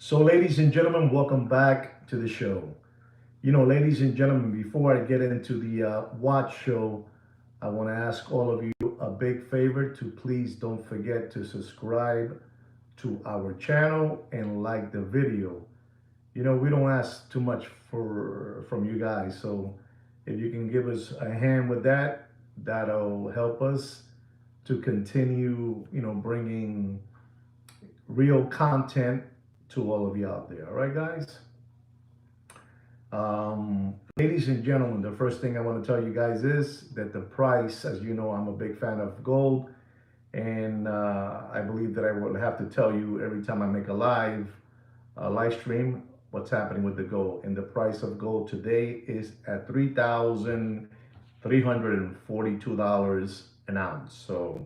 So, ladies and gentlemen, welcome back to the show. Ladies and gentlemen, before I get into the watch show, I want to ask all of you a big favor to please don't forget to subscribe to our channel and like the video. We don't ask too much from you guys, so if you can give us a hand with that, that'll help us to continue, bringing real content to all of you out there. All right, guys? Ladies and gentlemen, the first thing I want to tell you guys is that the price, as you know, I'm a big fan of gold, and I believe that I will have to tell you every time I make a live stream what's happening with the gold. And the price of gold today is at $3,342 an ounce. So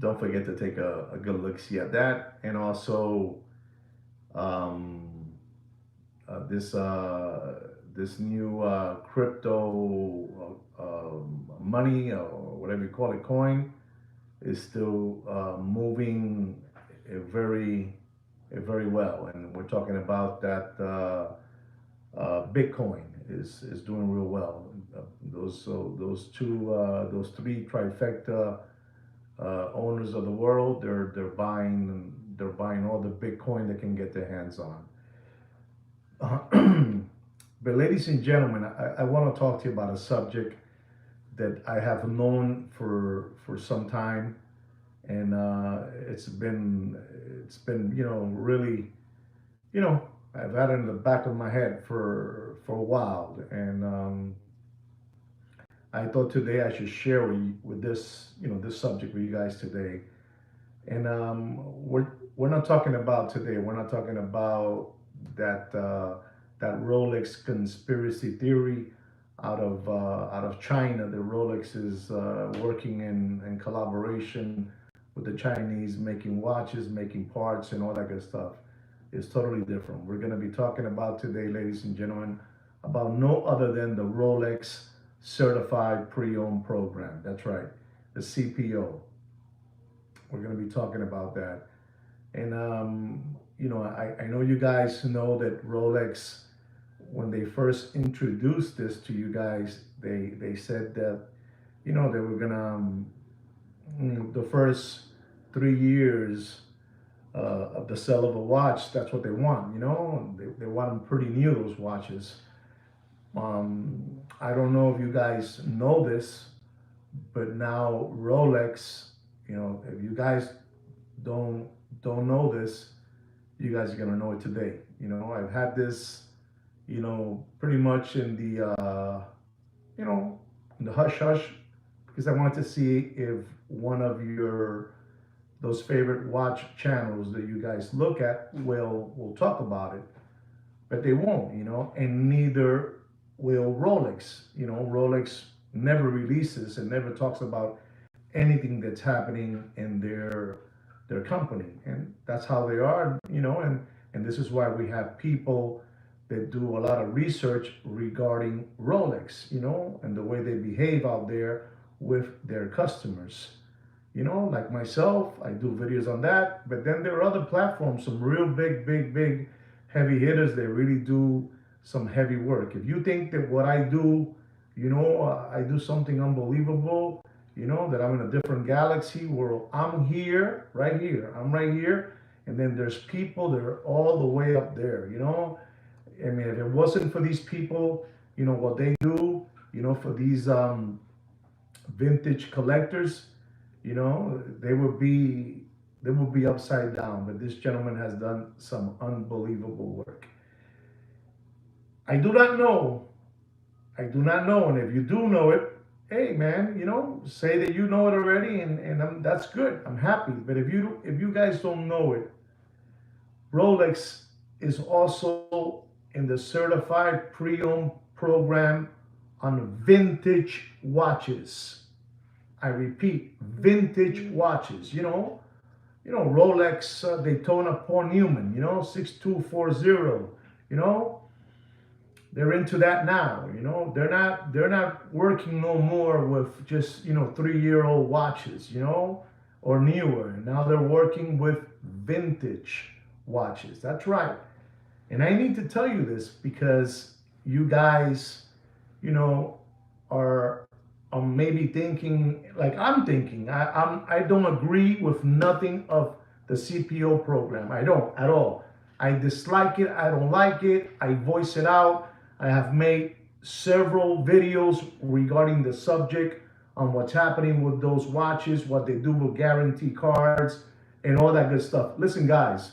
don't forget to take a good look see at that, and also um, this new crypto money, or whatever you call it, coin, is still moving very very well, and we're talking about that Bitcoin is doing real well. Those three trifecta owners of the world, they're buying all the Bitcoin they can get their hands on. But ladies and gentlemen, I want to talk to you about a subject that I have known for some time, and it's been really, I've had it in the back of my head for a while, and I thought today I should share with this subject with you guys today. And we're not talking about today. We're not talking about that Rolex conspiracy theory out of China. The Rolex is working in collaboration with the Chinese, making watches, making parts, and all that good stuff. It's totally different. We're going to be talking about today, ladies and gentlemen, about no other than the Rolex Certified Pre-Owned Program. That's right, the CPO. We're going to be talking about that. And, I know you guys know that Rolex, when they first introduced this to you guys, they said that, they were going to, the first 3 years of the sale of a watch, that's what they want, they want them pretty new, those watches. I don't know if you guys know this, but now Rolex, if you guys don't don't know this, you guys are gonna know it today. I've had this, pretty much you know, in the hush hush, because I wanted to see if one of your those favorite watch channels that you guys look at will talk about it, but they won't, and neither will Rolex. Rolex never releases and never talks about anything that's happening in their company, and that's how they are, and this is why we have people that do a lot of research regarding Rolex, and the way they behave out there with their customers. Like myself, I do videos on that, but then there are other platforms, some real big heavy hitters. They really do some heavy work. If you think that what I do, I do something unbelievable, that I'm in a different galaxy where I'm here, right here, I'm right here, and then there's people that are all the way up there, I mean, if it wasn't for these people, what they do, for these vintage collectors, they would be upside down. But this gentleman has done some unbelievable work. I do not know. I do not know. And if you do know it, hey man, say that you know it already, and that's good. I'm happy. But if you guys don't know it, Rolex is also in the certified pre-owned program on vintage watches. I repeat, vintage watches. Rolex Daytona Paul Newman, 6240. You know, they're into that now. They're not working no more with just 3-year-old watches, or newer. Now they're working with vintage watches. That's right. And I need to tell you this because you guys, you know, are maybe thinking like I'm thinking. I don't agree with nothing of the CPO program. I don't at all. I dislike it. I don't like it. I voice it out. I have made several videos regarding the subject on what's happening with those watches, what they do with guarantee cards, and all that good stuff. Listen, guys,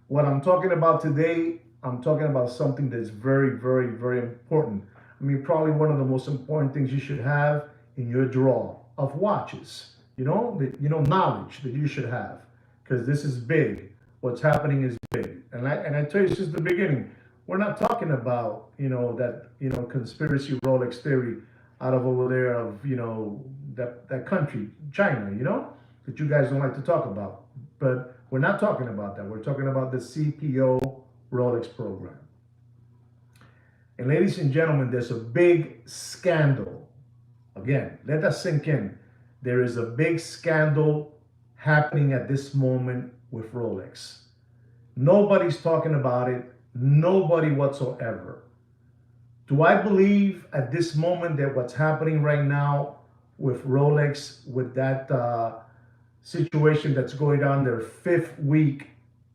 what I'm talking about today, I'm talking about something that's very, very, very important. I mean, probably one of the most important things you should have in your drawer of watches. Knowledge that you should have, because this is big. What's happening is big, and I tell you since the beginning, we're not talking about that conspiracy Rolex theory out of over there of that country China, that you guys don't like to talk about. But we're not talking about that. We're talking about the CPO Rolex program. And ladies and gentlemen, there's a big scandal. Again, let that sink in. There is a big scandal happening at this moment with Rolex. Nobody's talking about it. Nobody whatsoever. Do I believe at this moment that what's happening right now with Rolex, with that situation that's going on, their fifth week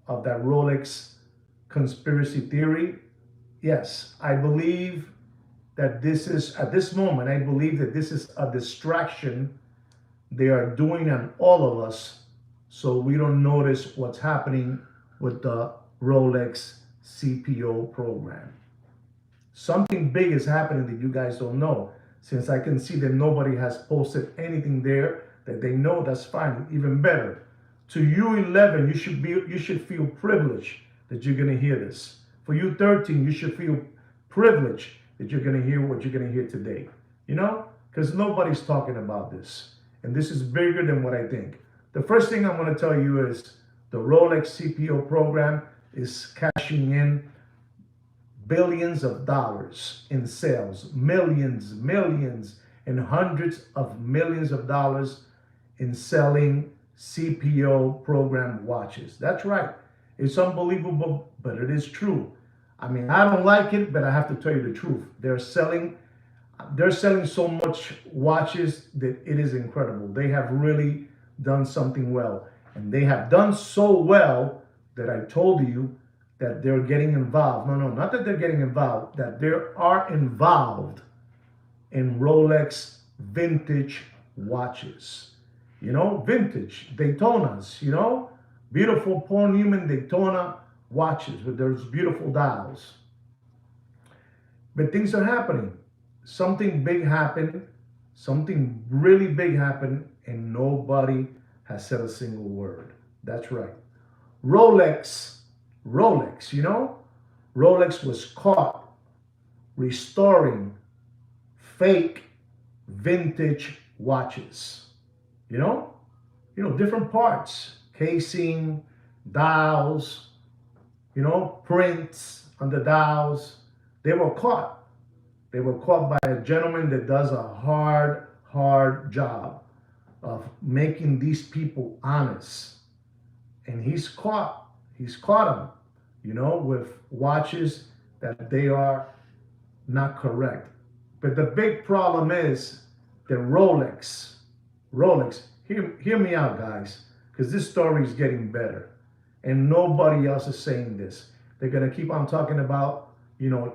of that Rolex conspiracy theory? Yes, I believe that this is, at this moment, I believe that this is a distraction they are doing on all of us so we don't notice what's happening with the Rolex CPO program. Something big is happening that you guys don't know. Since I can see that nobody has posted anything there that they know, that's fine, even better. To you 11, you should feel privileged that you're gonna hear this. For you 13, you should feel privileged that you're gonna hear what you're gonna hear today. Because nobody's talking about this. And this is bigger than what I think. The first thing I'm gonna tell you is the Rolex CPO program is cashing in billions of dollars in sales, millions, and hundreds of millions of dollars in selling CPO program watches. That's right. It's unbelievable, but it is true. I mean, I don't like it, but I have to tell you the truth. They're selling so much watches that it is incredible. They have really done something well. And they have done so well that I told you that they're getting involved. No, not that they're getting involved, that they are involved in Rolex vintage watches. Vintage Daytonas, beautiful Paul Newman Daytona watches with those beautiful dials. But things are happening. Something big happened, something really big happened, and nobody has said a single word. That's right. Rolex, Rolex was caught restoring fake vintage watches. Different parts, casing, dials, prints on the dials. They were caught. They were caught by a gentleman that does a hard job of making these people honest. And he's caught them, with watches that they are not correct. But the big problem is that Rolex, hear me out, guys, because this story is getting better. And nobody else is saying this. They're going to keep on talking about,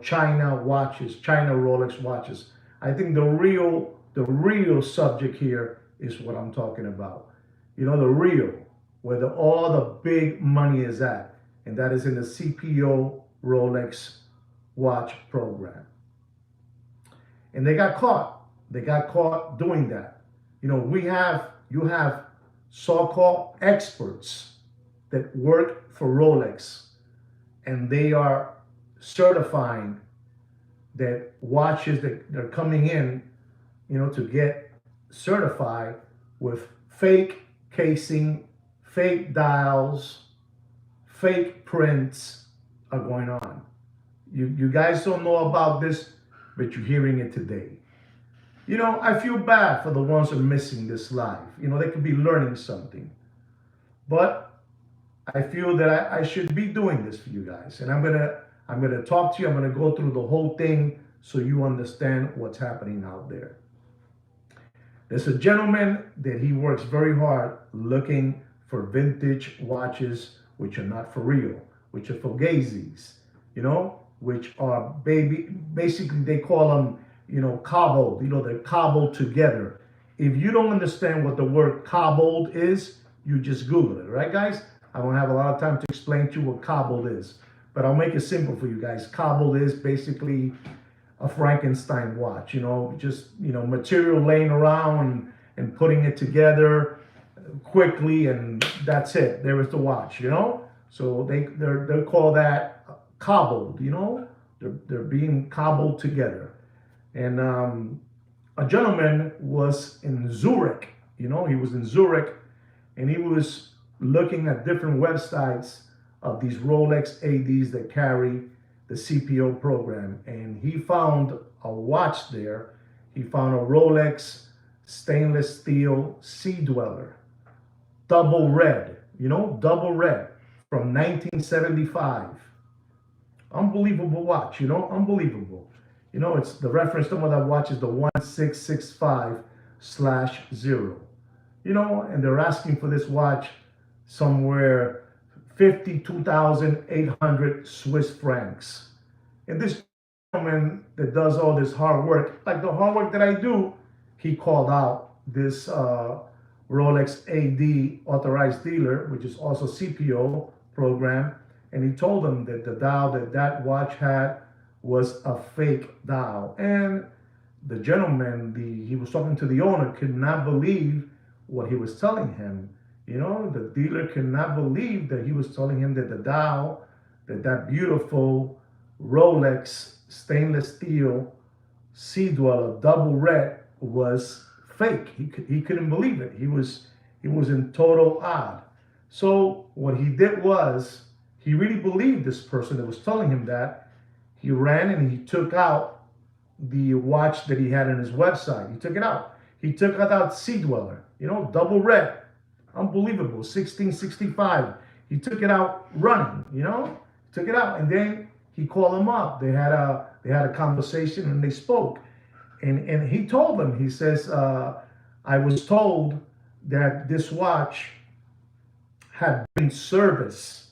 China watches, China Rolex watches. I think the real subject here is what I'm talking about. The real, where all the big money is at. And that is in the CPO Rolex watch program. And they got caught. They got caught doing that. You have so-called experts that work for Rolex, and they are certifying that watches that they're coming in, to get certified with fake casing, fake dials, fake prints are going on. You guys don't know about this, but you're hearing it today. I feel bad for the ones who are missing this live. They could be learning something. But I feel that I should be doing this for you guys, and I'm gonna talk to you. I'm gonna go through the whole thing so you understand what's happening out there. There's a gentleman that he works very hard looking for vintage watches which are not for real, which are fugazis, which are basically they call them, cobbled, they're cobbled together. If you don't understand what the word cobbled is, you just Google it, right, guys? I won't have a lot of time to explain to you what cobbled is, but I'll make it simple for you guys. Cobbled is basically a Frankenstein watch, just, material laying around and putting it together quickly, and that's it. There is the watch. So they call that cobbled, they're being cobbled together. And a gentleman was in Zurich, he was in Zurich, and he was looking at different websites of these Rolex ADs that carry the CPO program, and he found a watch there. He found a Rolex stainless steel Sea Dweller, double red, double red from 1975. Unbelievable watch, unbelievable. It's the reference number of that watch is the 1665/0. And they're asking for this watch somewhere 52,800 Swiss francs. And this gentleman that does all this hard work, like the hard work that I do, he called out this Rolex AD authorized dealer, which is also CPO program, and he told them that the dial that watch had was a fake dial. And the gentleman, he was talking to the owner, could not believe what he was telling him. The dealer could not believe that he was telling him that the dial, that beautiful Rolex stainless steel Sea Dweller double red was fake. He couldn't believe it. He was in total odd. So what he did was he really believed this person that was telling him that. He ran and he took out the watch that he had on his website. He took it out. He took out that Sea Dweller, double red, unbelievable, 1665. He took it out running, took it out, and then he called him up. They had a conversation and they spoke, and he told them. He says, I was told that this watch had been serviced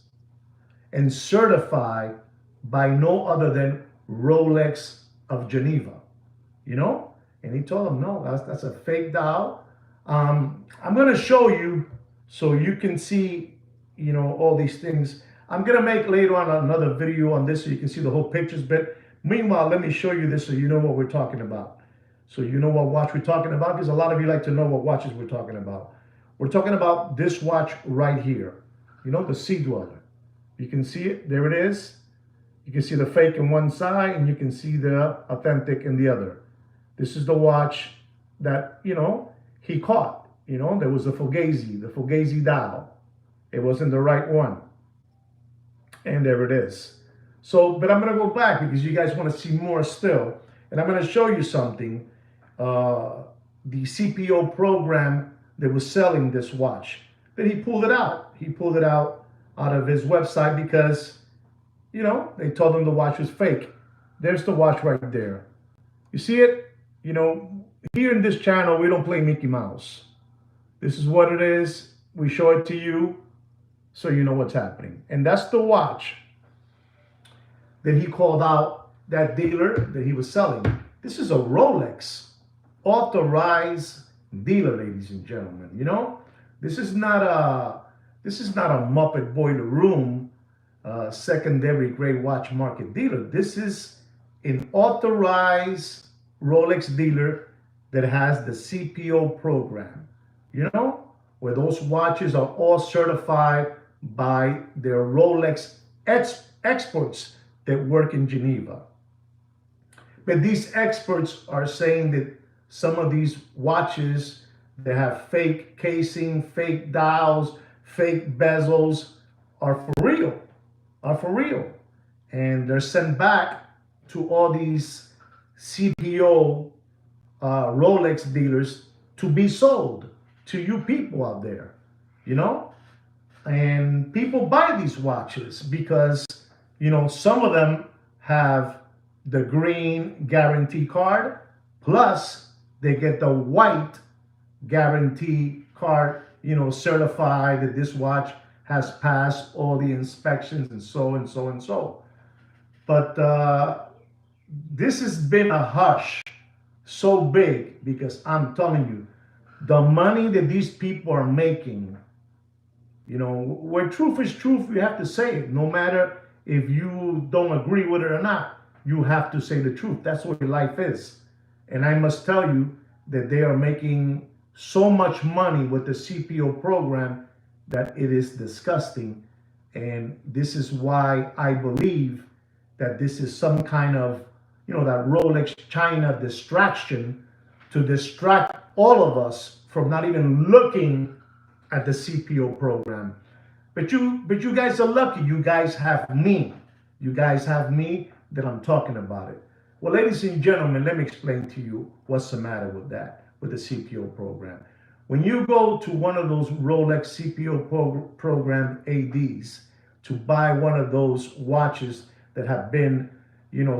and certified by no other than Rolex of Geneva, And he told him, no, that's a fake dial. I'm going to show you so you can see, all these things. I'm going to make later on another video on this so you can see the whole pictures. But meanwhile, let me show you this so you know what we're talking about. So you know what watch we're talking about, because a lot of you like to know what watches we're talking about. We're talking about this watch right here, the Sea Dweller. You can see it. There it is. You can see the fake in one side and you can see the authentic in the other. This is the watch that, he caught. There was the Fugazi dial. It wasn't the right one. And there it is. So, but I'm going to go back because you guys want to see more still. And I'm going to show you something. The CPO program that was selling this watch, that he pulled it out. He pulled it out of his website because, they told him the watch was fake. There's the watch right there. You see it? Here in this channel, we don't play Mickey Mouse. This is what it is. We show it to you so you know what's happening. And that's the watch that he called out that dealer that he was selling. This is a Rolex authorized dealer, ladies and gentlemen. This is not a Muppet Boiler Room secondary grade watch market dealer. This is an authorized Rolex dealer that has the CPO program, where those watches are all certified by their Rolex experts that work in Geneva. But these experts are saying that some of these watches that have fake casing, fake dials, fake bezels are for real, And they're sent back to all these CPO Rolex dealers to be sold to you people out there, And people buy these watches because, some of them have the green guarantee card, plus they get the white guarantee card, certified that this watch has passed all the inspections and so and so and so. But this has been a hush so big because I'm telling you, the money that these people are making, where truth is truth, you have to say it. No matter if you don't agree with it or not, you have to say the truth. That's what life is. And I must tell you that they are making so much money with the CPO program that it is disgusting. And this is why I believe that this is some kind of, that Rolex China distraction to distract all of us from not even looking at the CPO program. But you guys are lucky. You guys have me. You guys have me that I'm talking about it. Well, ladies and gentlemen, let me explain to you what's the matter with that, with the CPO program. When you go to one of those Rolex CPO program ADs to buy one of those watches that have been,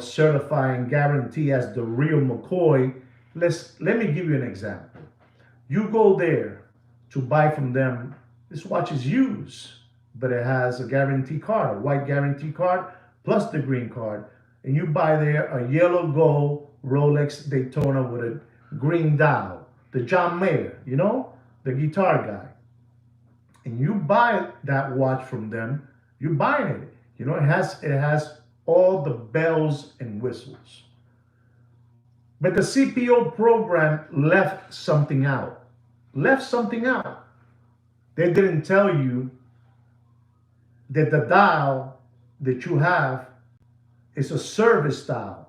certifying guarantee as the real McCoy, let me give you an example. You go there to buy from them. This watch is used, but it has a guarantee card, a white guarantee card, plus the green card. And you buy there a yellow gold Rolex Daytona with a green dial, the John Mayer, the guitar guy. And you buy that watch from them, you're buying it. It has all the bells and whistles. But the CPO program left something out. Left something out. They didn't tell you that the dial that you have is a service dial,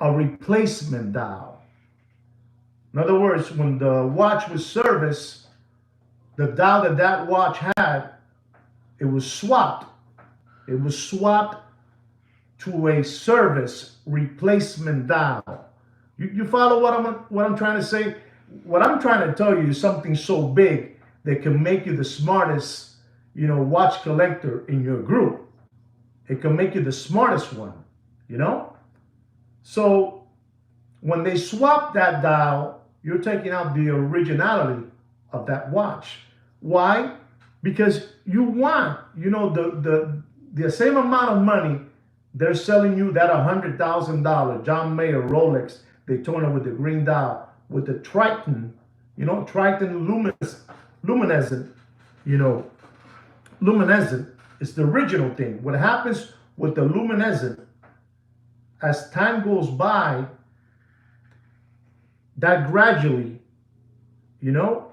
a replacement dial. In other words, when the watch was serviced, the dial that watch had, it was swapped. It was swapped to a service replacement dial. You follow what I'm trying to say? What I'm trying to tell you is something so big that can make you the smartest, watch collector in your group. It can make you the smartest one, So when they swap that dial, you're taking out the originality of that watch. Why? Because you want, the same amount of money they're selling you that $100,000 John Mayer Rolex Daytona with the green dial, with the Triton, Triton luminescent, luminescent is the original thing. What happens with the luminescent, as time goes by, that gradually,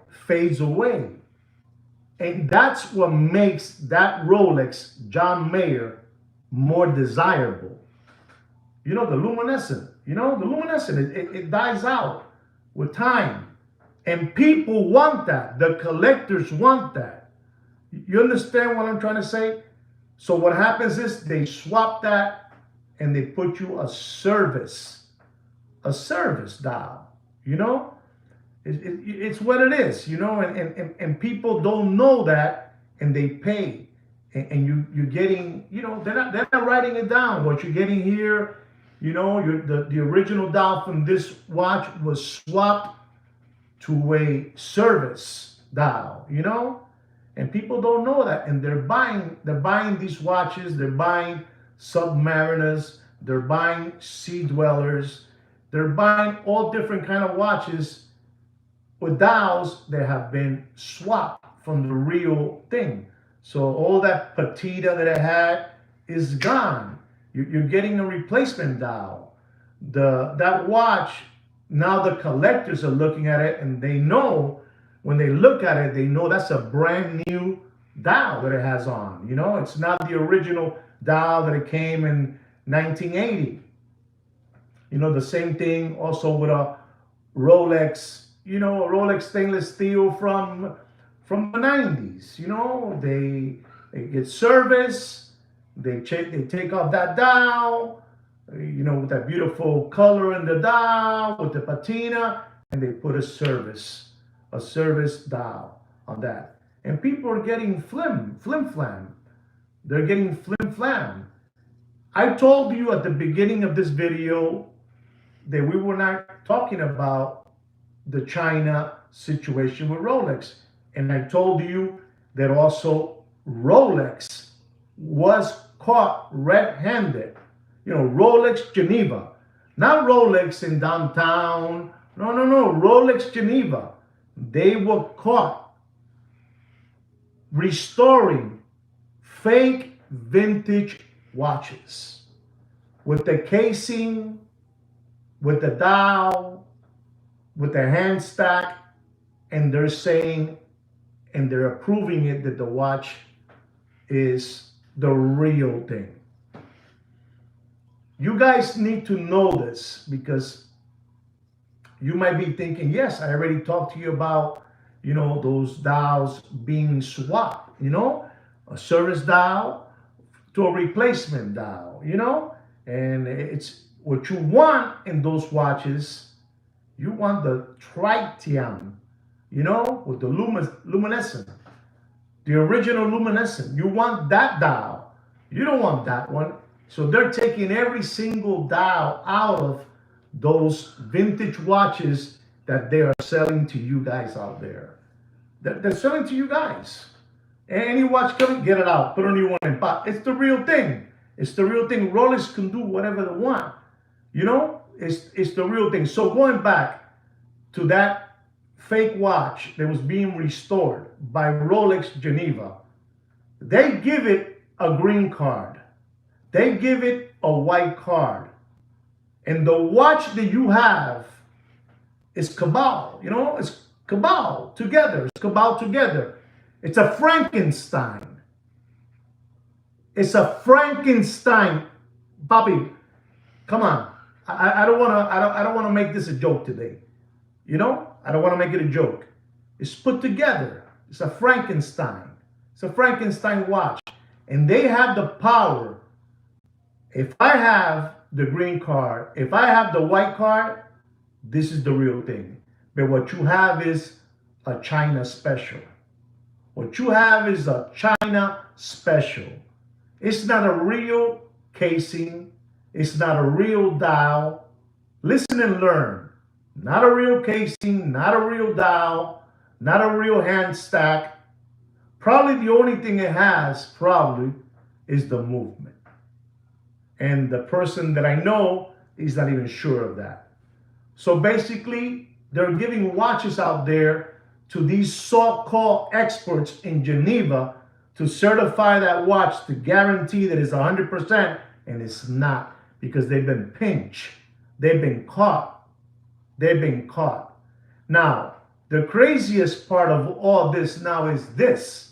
fades away. And that's what makes that Rolex John Mayer more desirable. The luminescent, it dies out with time. And people want that. The collectors want that. You understand what I'm trying to say? So what happens is they swap that and they put you a service dial, It's what it is, and people don't know that, and they pay, and you're getting, they're not writing it down. What you're getting here, the original dial from this watch was swapped to a service dial, and people don't know that, and they're buying these watches, they're buying submariners, they're buying sea dwellers, they're buying all different kind of watches with dials that have been swapped from the real thing. So all that patina that it had is gone. You're getting a replacement dial. That watch, now the collectors are looking at it, and they know, when they look at it, they know that's a brand new dial that it has on. It's not the original dial that it came in 1980. The same thing also with a Rolex, a Rolex stainless steel from the 90s. They get service, they take off that dial, with that beautiful color in the dial, with the patina, and they put a service dial on that. And people are getting flim flam. They're getting flim flam. I told you at the beginning of this video that we were not talking about the China situation with Rolex. And I told you that also Rolex was caught red-handed. You know, Rolex Geneva. Not Rolex in downtown. No, no, no. Rolex Geneva. They were caught restoring fake vintage watches with the casing, with the dial, with the hand stack, and they're saying and they're approving it that the watch is the real thing. You guys need to know this because you might be thinking, yes, I already talked to you about, you know, those dials being swapped, you know, a service dial to a replacement dial, you know, and it's what you want in those watches. You want the tritium, you know, with the luminescent, the original luminescent. You want that dial. You don't want that one. So they're taking every single dial out of those vintage watches that they are selling to you guys out there. They're selling to you guys. Any watch coming, get it out. Put a new one in. But it's the real thing. It's the real thing. Rolex can do whatever they want. You know, it's the real thing. So going back to that fake watch that was being restored by Rolex Geneva, they give it a green card. They give it a white card. And the watch that you have is cabal, you know, it's cabal together. It's cabal together. It's a Frankenstein. It's a Frankenstein. Bobby, come on. I don't want to make this a joke today. You know, I don't want to make it a joke. It's put together. It's a Frankenstein. It's a Frankenstein watch. And they have the power. If I have the green card, if I have the white card, this is the real thing. But what you have is a China special. What you have is a China special. It's not a real casing. It's not a real dial. Listen and learn. Not a real casing, not a real dial, not a real hand stack. Probably the only thing it has probably is the movement. And the person that I know is not even sure of that. So basically, they're giving watches out there to these so-called experts in Geneva to certify that watch to guarantee that it's 100%, and it's not, because they've been pinched. They've been caught. They've been caught. Now, the craziest part of all this now is this.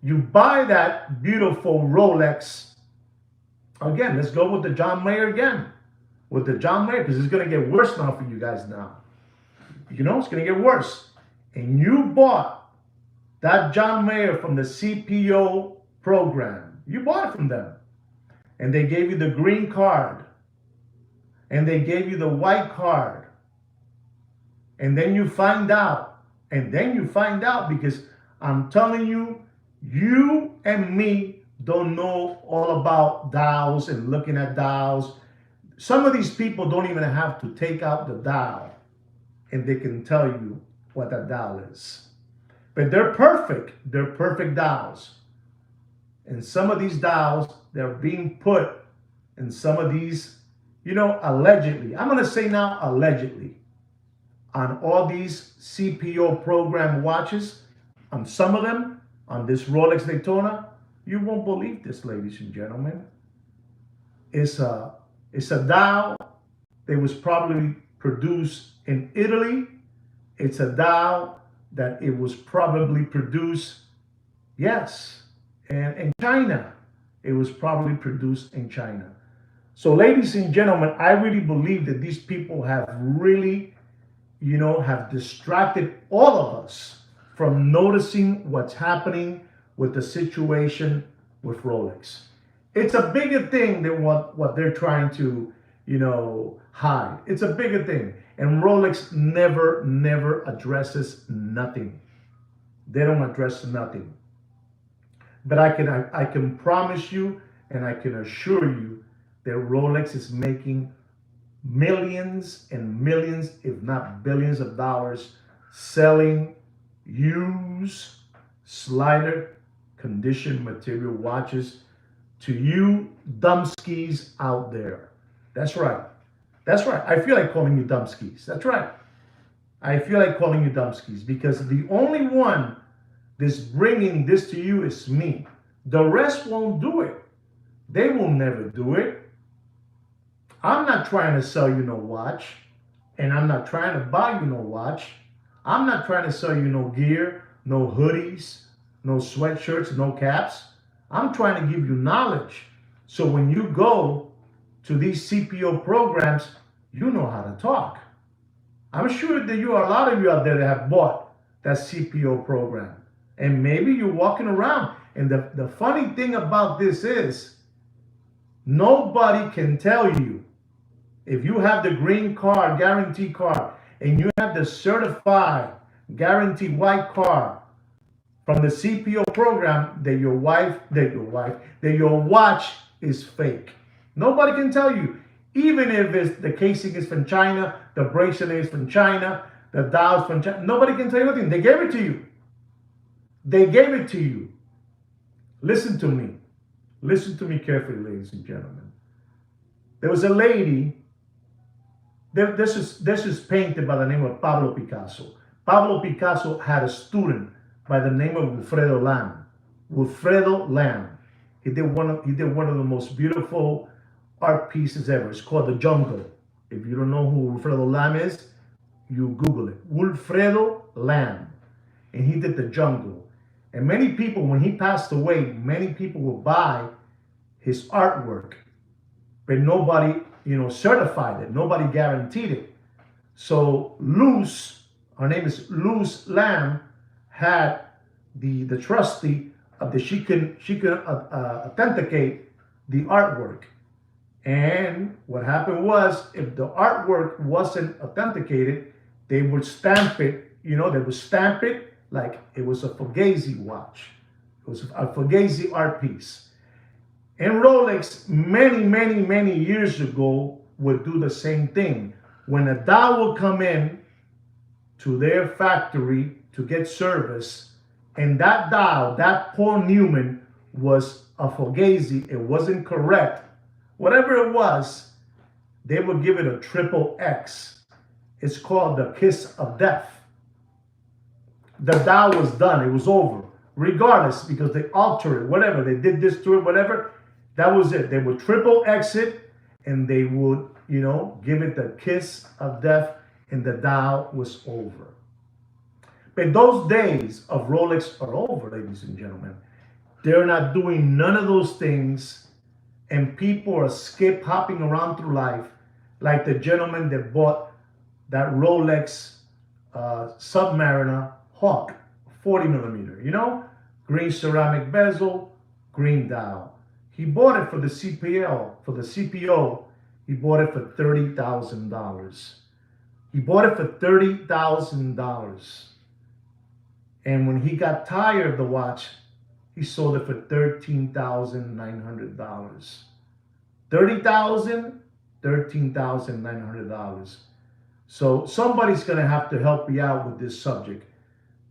You buy that beautiful Rolex. Again, let's go with the John Mayer again. With the John Mayer, because it's going to get worse now for you guys now. You know, it's going to get worse. And you bought that John Mayer from the CPO program. You bought it from them. And they gave you the green card. And they gave you the white card. And then you find out. And then you find out, because I'm telling you, you and me don't know all about dials and looking at dials. Some of these people don't even have to take out the dial, and they can tell you what that dial is. But they're perfect. They're perfect dials. And some of these dials, they're being put in some of these, you know, allegedly. I'm going to say now allegedly. On all these CPO program watches, on some of them, on this Rolex Daytona, you won't believe this, ladies and gentlemen. It's a dial that was probably produced in Italy. It's a dial that it was probably produced, yes, and in China. It was probably produced in China. So, ladies and gentlemen, I really believe that these people have really, you know, have distracted all of us from noticing what's happening with the situation with Rolex. It's a bigger thing than what they're trying to, hide. It's a bigger thing. And Rolex never addresses nothing. They don't address nothing. But I can promise you and I can assure you that Rolex is making millions and millions, if not billions of dollars selling used slider condition material watches to you dumbskis out there. That's right. That's right. I feel like calling you dumbskis. That's right. I feel like calling you dumbskis because the only one that's bringing this to you is me. The rest won't do it. They will never do it. I'm not trying to sell you no watch, and I'm not trying to buy you no watch. I'm not trying to sell you no gear, no hoodies, no sweatshirts, no caps. I'm trying to give you knowledge. So when you go to these CPO programs, you know how to talk. I'm sure that a lot of you out there that have bought that CPO program. And maybe you're walking around. And the funny thing about this is nobody can tell you if you have the green card, guarantee card, and you have the certified guarantee white card from the CPO program that your watch is fake. Nobody can tell you. Even if the casing is from China, the bracelet is from China, the dial is from China, nobody can tell you anything. They gave it to you. They gave it to you. Listen to me. Listen to me carefully, ladies and gentlemen. There was a lady. This is painted by the name of Pablo Picasso. Pablo Picasso had a student by the name of Wilfredo Lam. Wilfredo Lam. He did one of the most beautiful art pieces ever. It's called The Jungle. If you don't know who Wilfredo Lam is, you Google it. Wilfredo Lam. And he did The Jungle. And many people, when he passed away, many people would buy his artwork, but nobody, certified it. Nobody guaranteed it. So Luz, her name is Luz Lam, had the trustee of she could authenticate the artwork. And what happened was, if the artwork wasn't authenticated, they would stamp it. They would stamp it like it was a Fugazi watch. It was a Fugazi art piece. And Rolex, many years ago, would do the same thing. When a dial would come in to their factory to get service, and that dial, that poor Newman, was a Fugazi, it wasn't correct, whatever it was, they would give it a triple X. It's called the kiss of death. The dial was done. It was over. Regardless, because they altered it, whatever. They did this to it, whatever. That was it. They would triple X it, and they would, give it the kiss of death, and the dial was over. But those days of Rolex are over, ladies and gentlemen. They're not doing none of those things, and people are skip hopping around through life like the gentleman that bought that Rolex Submariner Hawk, 40 millimeter, green ceramic bezel, green dial. He bought it for the CPO, he bought it for $30,000. He bought it for $30,000. And when he got tired of the watch, he sold it for $13,900. $30,000, $13,900. So somebody's going to have to help me out with this subject.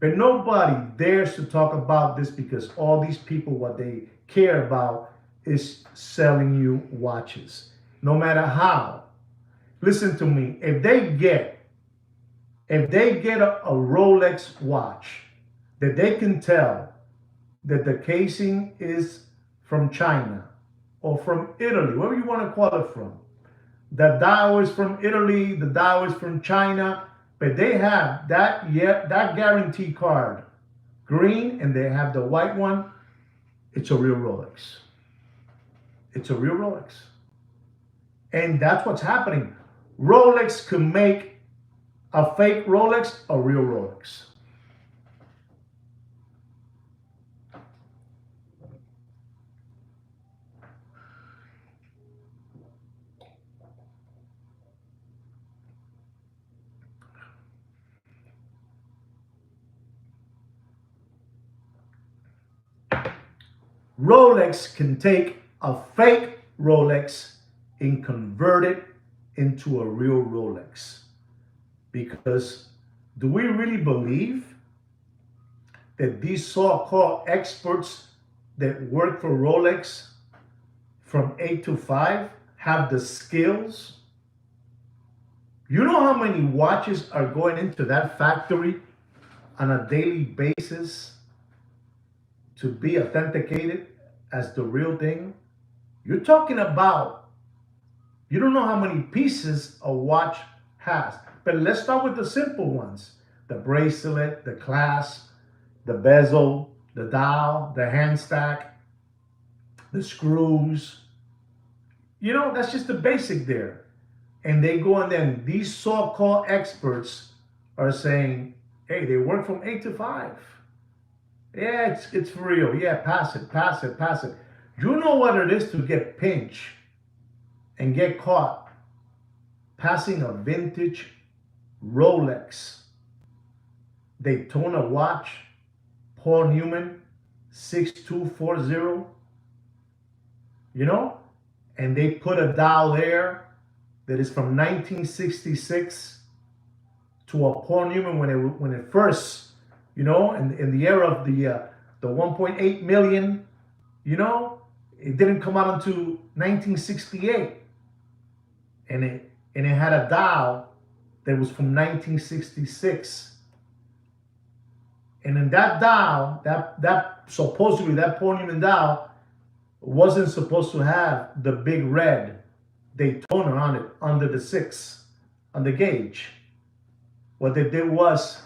But nobody dares to talk about this because all these people, what they care about is selling you watches. No matter how. Listen to me. If they get a Rolex watch that they can tell that the casing is from China or from Italy, wherever you want to call it from, the dial is from Italy, the dial is from China, but they have that guarantee card, green, and they have the white one, it's a real Rolex. It's a real Rolex. And that's what's happening. Rolex can make a fake Rolex a real Rolex. Rolex can take a fake Rolex and convert it into a real Rolex. Because do we really believe that these so-called experts that work for Rolex from 8 to 5 have the skills? You know how many watches are going into that factory on a daily basis to be authenticated as the real thing? You're talking about, you don't know how many pieces a watch has. But let's start with the simple ones. The bracelet, the clasp, the bezel, the dial, the hand stack, the screws. You know, that's just the basic there. And they go and then these so-called experts are saying, hey, they work from 8 to 5. Yeah, it's for real. Yeah, pass it, pass it, pass it. You know what it is to get pinched and get caught passing a vintage Rolex Daytona watch, Paul Newman, 6240, you know? And they put a dial there that is from 1966 to a Paul Newman when it first, you know, in the era of the 1.8 million, you know, it didn't come out until 1968, and it had a dial that was from 1966, and in that dial, that supposedly that Paul Newman dial wasn't supposed to have the big red Daytona on it under the 6 on the gauge. What they did was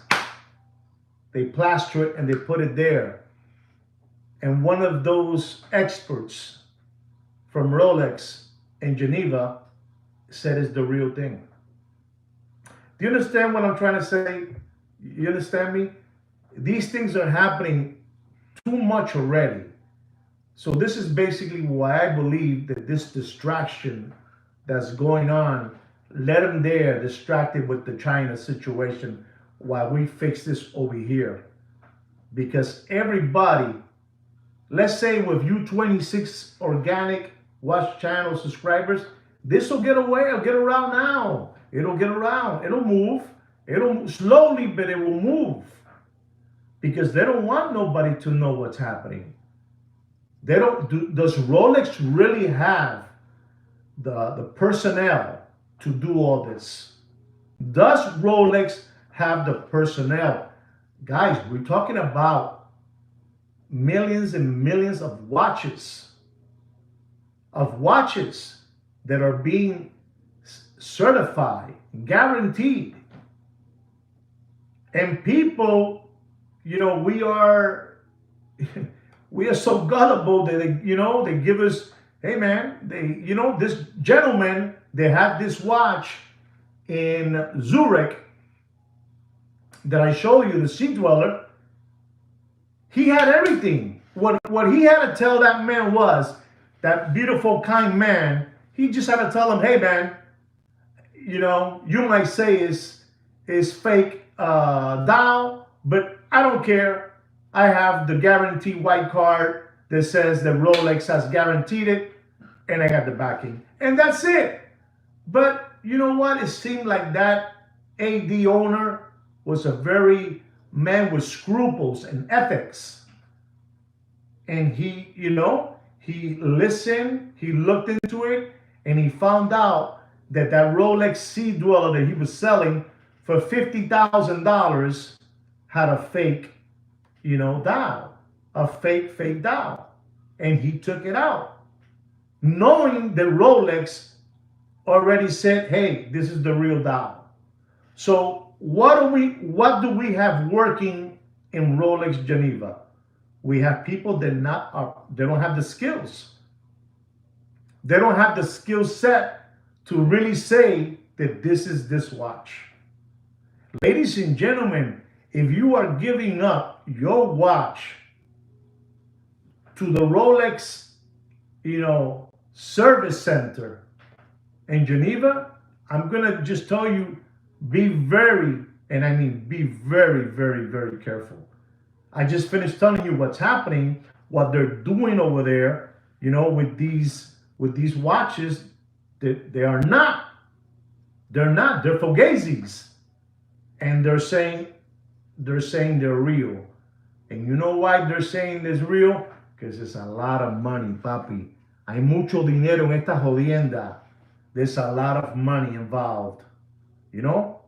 they plastered it and they put it there. And one of those experts from Rolex in Geneva said it's the real thing. Do you understand what I'm trying to say? You understand me? These things are happening too much already. So this is basically why I believe that this distraction that's going on, let them there distracted with the China situation while we fix this over here. Because everybody, let's say with you 26 organic watch channel subscribers, this will get away, it'll get around now. It'll get around, it'll move. It'll slowly, but it will move. Because they don't want nobody to know what's happening. They don't. Does Rolex really have the personnel to do all this? Does Rolex have the personnel? Guys, we're talking about millions and millions of watches that are being certified, guaranteed. And people, you know, we are so gullible that they give us, hey man, this gentleman, they have this watch in Zurich that I show you, the Sea Dweller. He had everything. What he had to tell that man was, that beautiful, kind man, he just had to tell him, hey man, you might say is fake dial, but I don't care. I have the guarantee white card that says that Rolex has guaranteed it, and I got the backing. And that's it. But you know what? It seemed like that AD owner was a very man with scruples and ethics. And he listened, he looked into it, and he found out that Rolex Sea Dweller that he was selling for $50,000 had a fake, dial, a fake dial. And he took it out, knowing that Rolex already said, hey, this is the real dial. So what do we have working in Rolex Geneva? We have people that they don't have the skills. They don't have the skill set to really say that this is this watch. Ladies and gentlemen, if you are giving up your watch to the Rolex, service center in Geneva, I'm going to just tell you, be very, and I mean be very, very, very careful. I just finished telling you what's happening what they're doing over there, with these watches, they are not. They're not. They're fugazis, and they're saying they're real. And you know why they're saying it's real? Because it's a lot of money, papi. Hay mucho dinero en esta jodienda. There's a lot of money involved.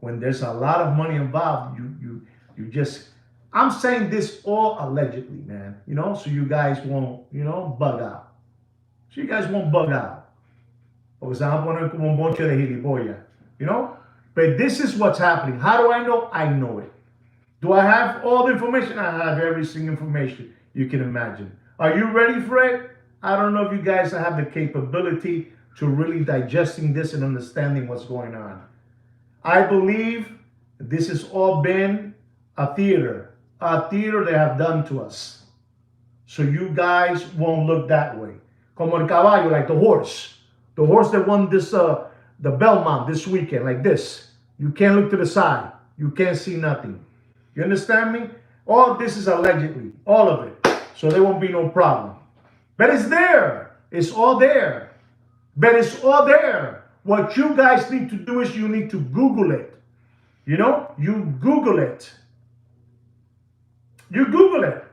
When there's a lot of money involved, you just. I'm saying this all allegedly, man. So you guys won't, bug out. So you guys won't bug out. Porque se van a poner como un bonche de gilipollas. But this is what's happening. How do I know? I know it. Do I have all the information? I have every single information you can imagine. Are you ready for it? I don't know if you guys have the capability to really digesting this and understanding what's going on. I believe this has all been a theater they have done to us. So you guys won't look that way. Como el caballo, like the horse. The horse that won this, the Belmont this weekend, like this. You can't look to the side. You can't see nothing. You understand me? All this is allegedly, all of it. So there won't be no problem. But it's there. It's all there. But it's all there. What you guys need to do is you need to Google it. You Google it. You Google it.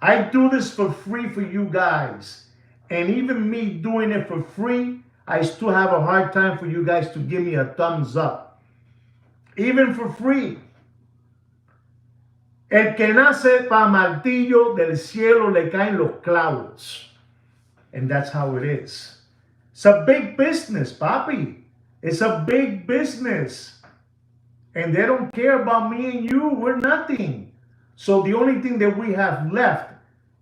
I do this for free for you guys. And even me doing it for free, I still have a hard time for you guys to give me a thumbs up. Even for free. El que nace pa martillo, del cielo le caen los clavos. And that's how it is. It's a big business, papi. It's a big business. And they don't care about me and you. We're nothing. So the only thing that we have left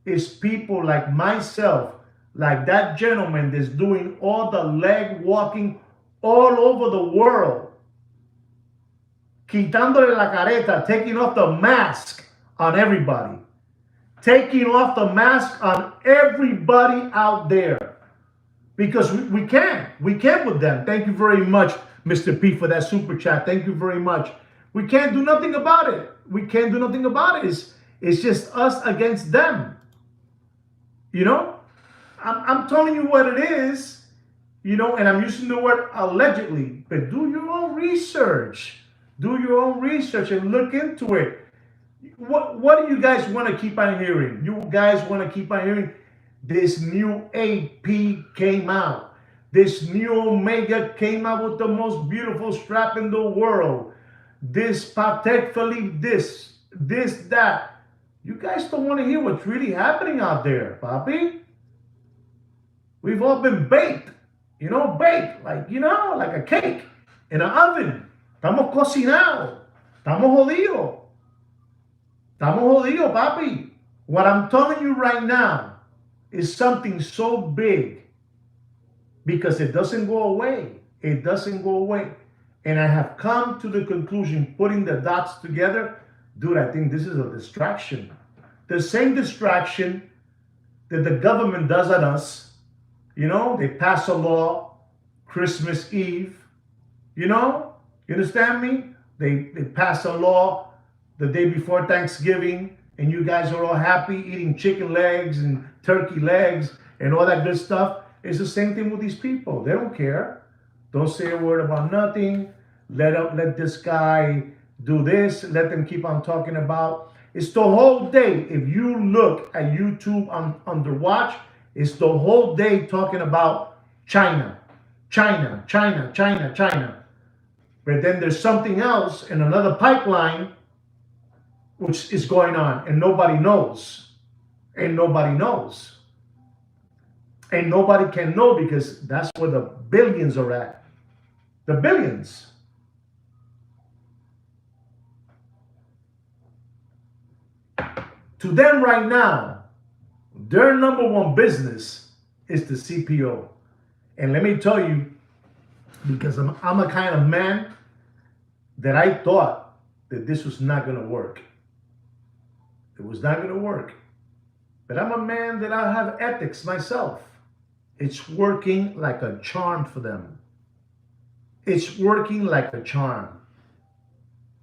is people like myself, like that gentleman that's doing all the leg walking all over the world. Quitándole la careta, taking off the mask on everybody. Taking off the mask on everybody out there. Because we can't with them. Thank you very much, Mr. P, for that super chat. Thank you very much. We can't do nothing about it. We can't do nothing about it. It's just us against them. I'm telling you what it is, and I'm using the word allegedly, but do your own research. Do your own research and look into it. What do you guys want to keep on hearing? You guys want to keep on hearing this new AP came out. This new Omega came out with the most beautiful strap in the world. This Patek Philippe, this, that. You guys don't want to hear what's really happening out there, papi. We've all been baked, baked, like a cake in an oven. Estamos cocinados. Estamos jodidos. Estamos jodidos, papi. What I'm telling you right now is something so big because it doesn't go away. It doesn't go away. And I have come to the conclusion, putting the dots together, dude, I think this is a distraction. The same distraction that the government does on us. They pass a law, Christmas Eve. You understand me? They pass a law the day before Thanksgiving, and you guys are all happy eating chicken legs and turkey legs and all that good stuff. It's the same thing with these people. They don't care. Don't say a word about nothing. Let this guy do this. Let them keep on talking about. It's the whole day. If you look at YouTube under watch, it's the whole day talking about China. China. But then there's something else in another pipeline which is going on, and nobody knows. And nobody knows. And nobody can know because that's where the billions are at. The billions. To them right now, their number one business is the CPO. And let me tell you, because I'm a kind of man that I thought that this was not going to work. It was not going to work. But I'm a man that I have ethics myself. It's working like a charm for them. It's working like a charm.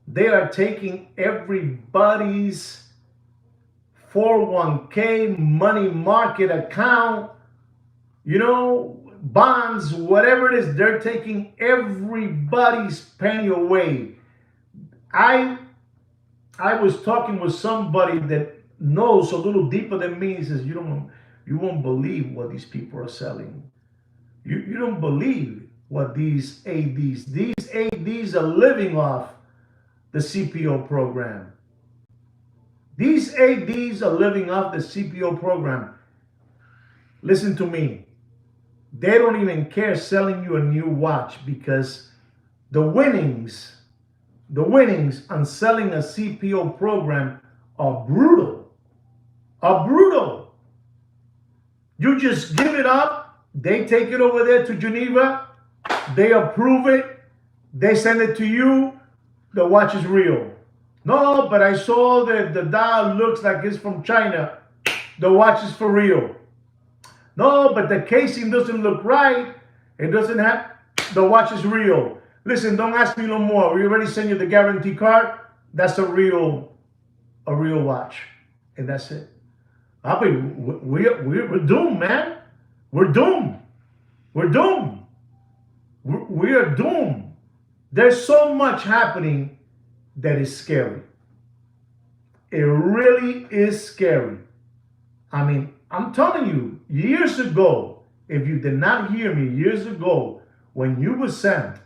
They are taking everybody's 401k, money market account, bonds, whatever it is, they're taking everybody's penny away. I I was talking with somebody that knows a little deeper than me. He says, you won't believe what these people are selling. You don't believe what these ADs are living off the CPO program. These ADs are living off the CPO program. Listen to me. They don't even care selling you a new watch because the winnings on selling a CPO program are brutal. Are brutal. You just give it up. They take it over there to Geneva. They approve it. They send it to you. The watch is real. No, but I saw that the dial looks like it's from China. The watch is for real. No, but the casing doesn't look right. It doesn't have, the watch is real. Listen, don't ask me no more. We already sent you the guarantee card. That's a real watch. And that's it. I mean, we're doomed, man. We're doomed. We're doomed. We are doomed. There's so much happening that is scary. It really is scary. I mean, I'm telling you, years ago, if you did not hear me years ago, when you were sent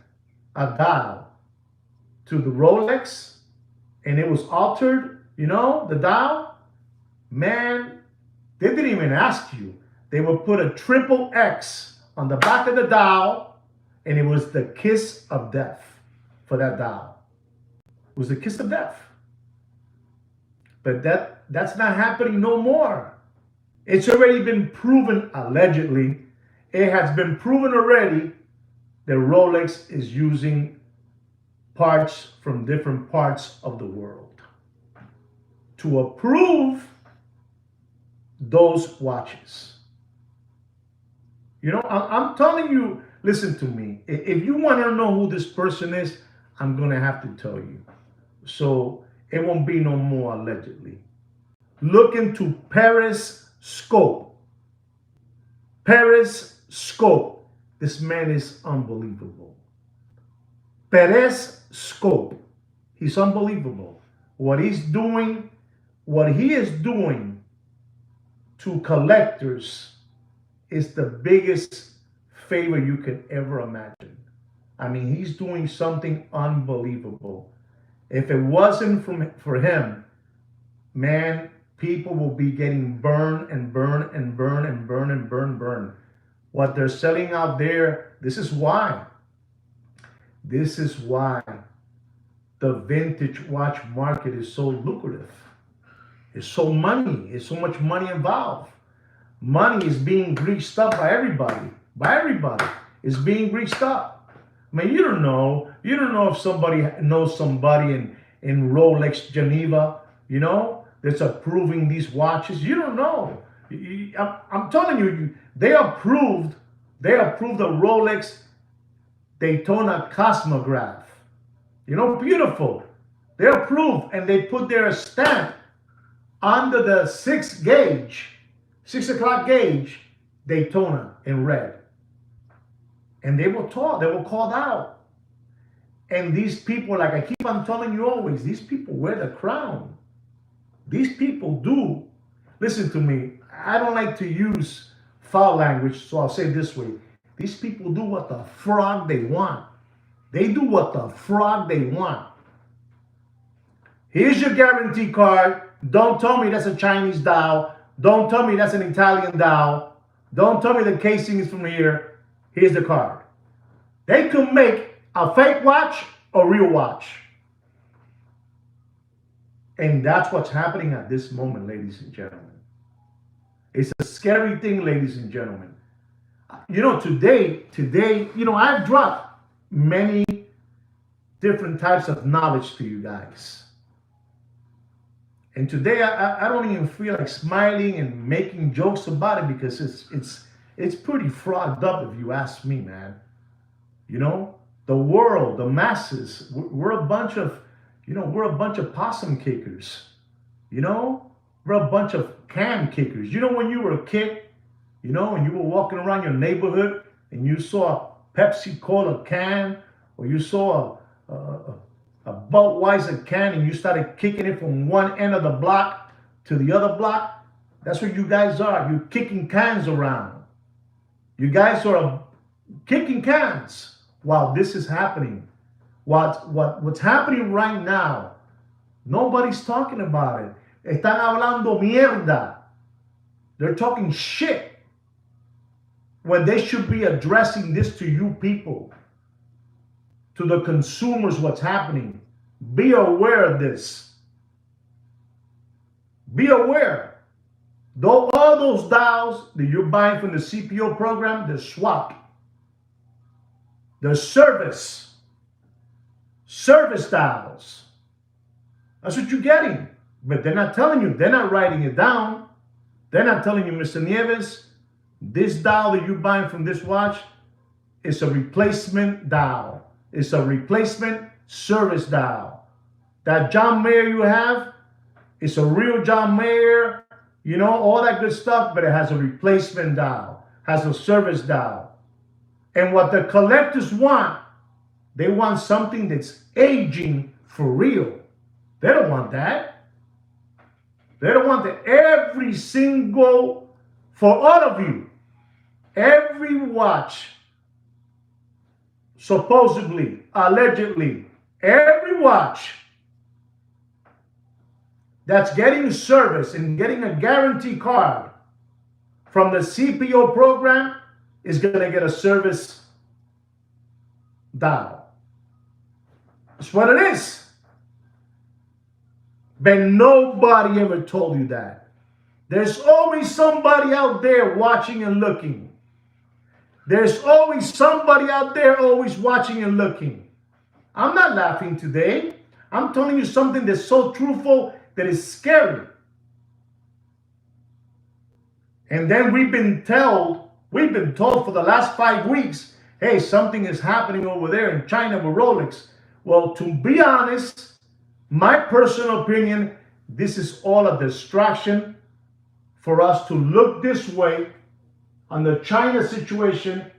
a dial to the Rolex and it was altered, the dial, man, they didn't even ask you. They would put a triple X on the back of the dial, and it was the kiss of death for that dial. It was the kiss of death. But that's not happening no more. It's already been proven, allegedly. It has been proven already that Rolex is using parts from different parts of the world to approve those watches. I'm telling you, listen to me. If you want to know who this person is, I'm going to have to tell you. So it won't be no more allegedly. Look into Paris Scope. Paris Scope. This man is unbelievable. Perez Scope. He's unbelievable. What he is doing to collectors is the biggest favor you can ever imagine. I mean, he's doing something unbelievable. If it wasn't for him, man, people will be getting burned and burned and burned and burned and burned. What they're selling out there, this is why. This is why the vintage watch market is so lucrative. It's so much money involved. Money is being greased up by everybody. It's being greased up. I mean, you don't know if somebody knows somebody in Rolex Geneva, that's approving these watches. You don't know. I'm telling you, they approved the Rolex Daytona Cosmograph. Beautiful. They approved, and they put their stamp under the 6 o'clock gauge Daytona in red. And they were called out. And these people, like I keep on telling you always, these people wear the crown. These people do. Listen to me. I don't like to use foul language, so I'll say it this way. These people do what the frog they want. They do what the frog they want. Here's your guarantee card. Don't tell me that's a Chinese dial. Don't tell me that's an Italian dial. Don't tell me the casing is from here. Here's the card. They could make a fake watch or real watch. And that's what's happening at this moment, ladies and gentlemen. It's a scary thing, ladies and gentlemen. Today, I've dropped many different types of knowledge to you guys. And today, I don't even feel like smiling and making jokes about it because it's pretty frogged up, if you ask me, man. The world, the masses, we're a bunch of possum kickers. We're a bunch of can kickers. You know, when you were a kid, you know, and you were walking around your neighborhood and you saw a Pepsi Cola can, or you saw a Budweiser can, and you started kicking it from one end of the block to the other block. That's what you guys are. You're kicking cans around. You guys are kicking cans while this is happening. What's happening right now? Nobody's talking about it. Están hablando mierda. They're talking shit when they should be addressing this to you people, to the consumers, what's happening. Be aware of this. Be aware. Though all those dials that you're buying from the CPO program, they're swapped. They're service dials. That's what you're getting. But they're not telling you. They're not writing it down. They're not telling you, Mr. Nieves, this dial that you're buying from this watch is a replacement dial. It's a replacement service dial. That John Mayer you have, it's a real John Mayer, you know, all that good stuff, but it has a replacement dial, has a service dial. And what the collectors want, they want something that's aging for real. They don't want that. They don't want that. Every single, for all of you, every watch, supposedly, allegedly, every watch that's getting service and getting a guarantee card from the CPO program is going to get a service dial. That's what it is. But nobody ever told you that. There's always somebody out there watching and looking. There's always somebody out there always watching and looking. I'm not laughing today. I'm telling you something that's so truthful that is scary. And then we've been told for the last 5 weeks, hey, something is happening over there in China with Rolex. Well, to be honest, my personal opinion, this is all a distraction for us to look this way on the China situation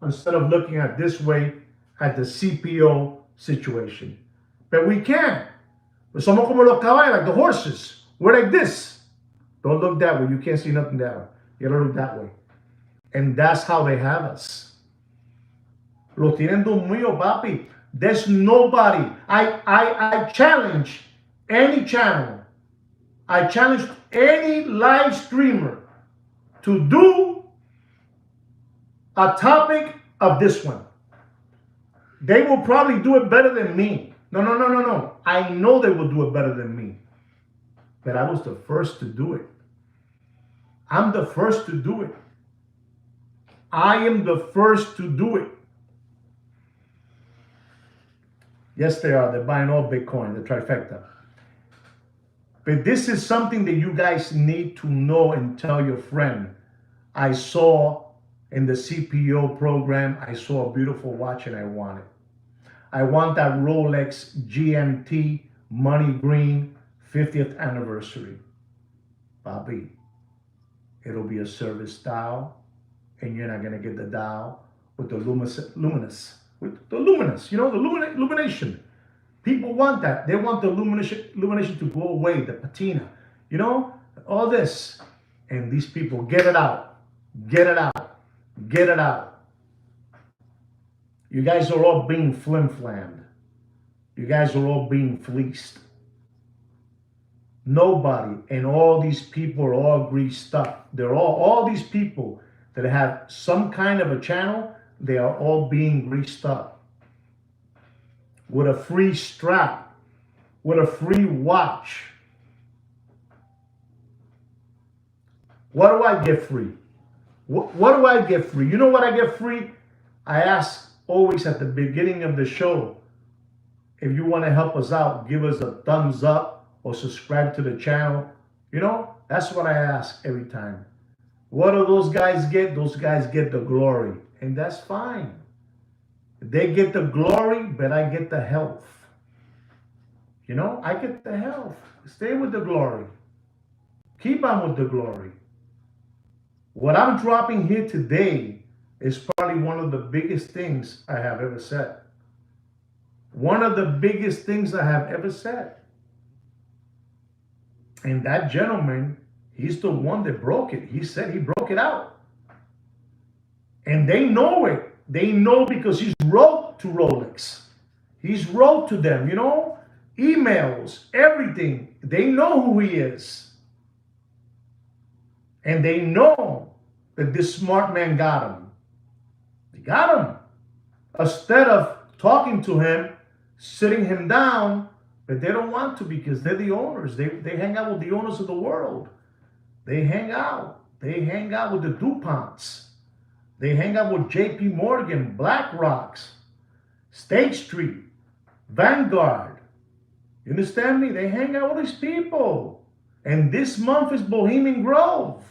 instead of looking at this way at the CPO situation. But we can't. But somos como los caballos, like the horses. We're like this. Don't look that way. You can't see nothing that way. You gotta look that way. And that's how they have us. Los tienen dormido, papi. There's nobody. I challenge any channel. I challenge any live streamer to do a topic of this one. They will probably do it better than me. No. I know they will do it better than me. But I was the first to do it. I'm the first to do it. I am the first to do it. Yes, they are. They're buying all Bitcoin, the trifecta. But this is something that you guys need to know and tell your friend. I saw in the CPO program, I saw a beautiful watch and I want it. I want that Rolex GMT Money Green 50th anniversary. Bobby, it'll be a service dial, and you're not going to get the dial with the luminous. With the luminous, you know, the illumination. People want that. They want the illumination to go away, the patina, you know, all this. And these people, get it out. Get it out. Get it out. You guys are all being flim-flammed. You guys are all being fleeced. Nobody, and all these people are all greased up. They're all these people that have some kind of a channel, they are all being greased up with a free strap, with a free watch. What do I get free? What do I get free? You know what I get free? I ask always at the beginning of the show, if you want to help us out, give us a thumbs up or subscribe to the channel. You know, that's what I ask every time. What do those guys get? Those guys get the glory. And that's fine. They get the glory, but I get the health. You know, I get the health. Stay with the glory. Keep on with the glory. What I'm dropping here today is probably one of the biggest things I have ever said. One of the biggest things I have ever said. And that gentleman, he's the one that broke it. He said he broke it out. And they know it. They know because he's wrote to Rolex. He's wrote to them, emails, everything. They know who he is. And they know that this smart man got him. They got him. Instead of talking to him, sitting him down, but they don't want to because they're the owners. They hang out with the owners of the world. They hang out. They hang out with the DuPonts. They hang out with JP Morgan, BlackRocks, State Street, Vanguard. You understand me? They hang out with these people. And this month is Bohemian Grove.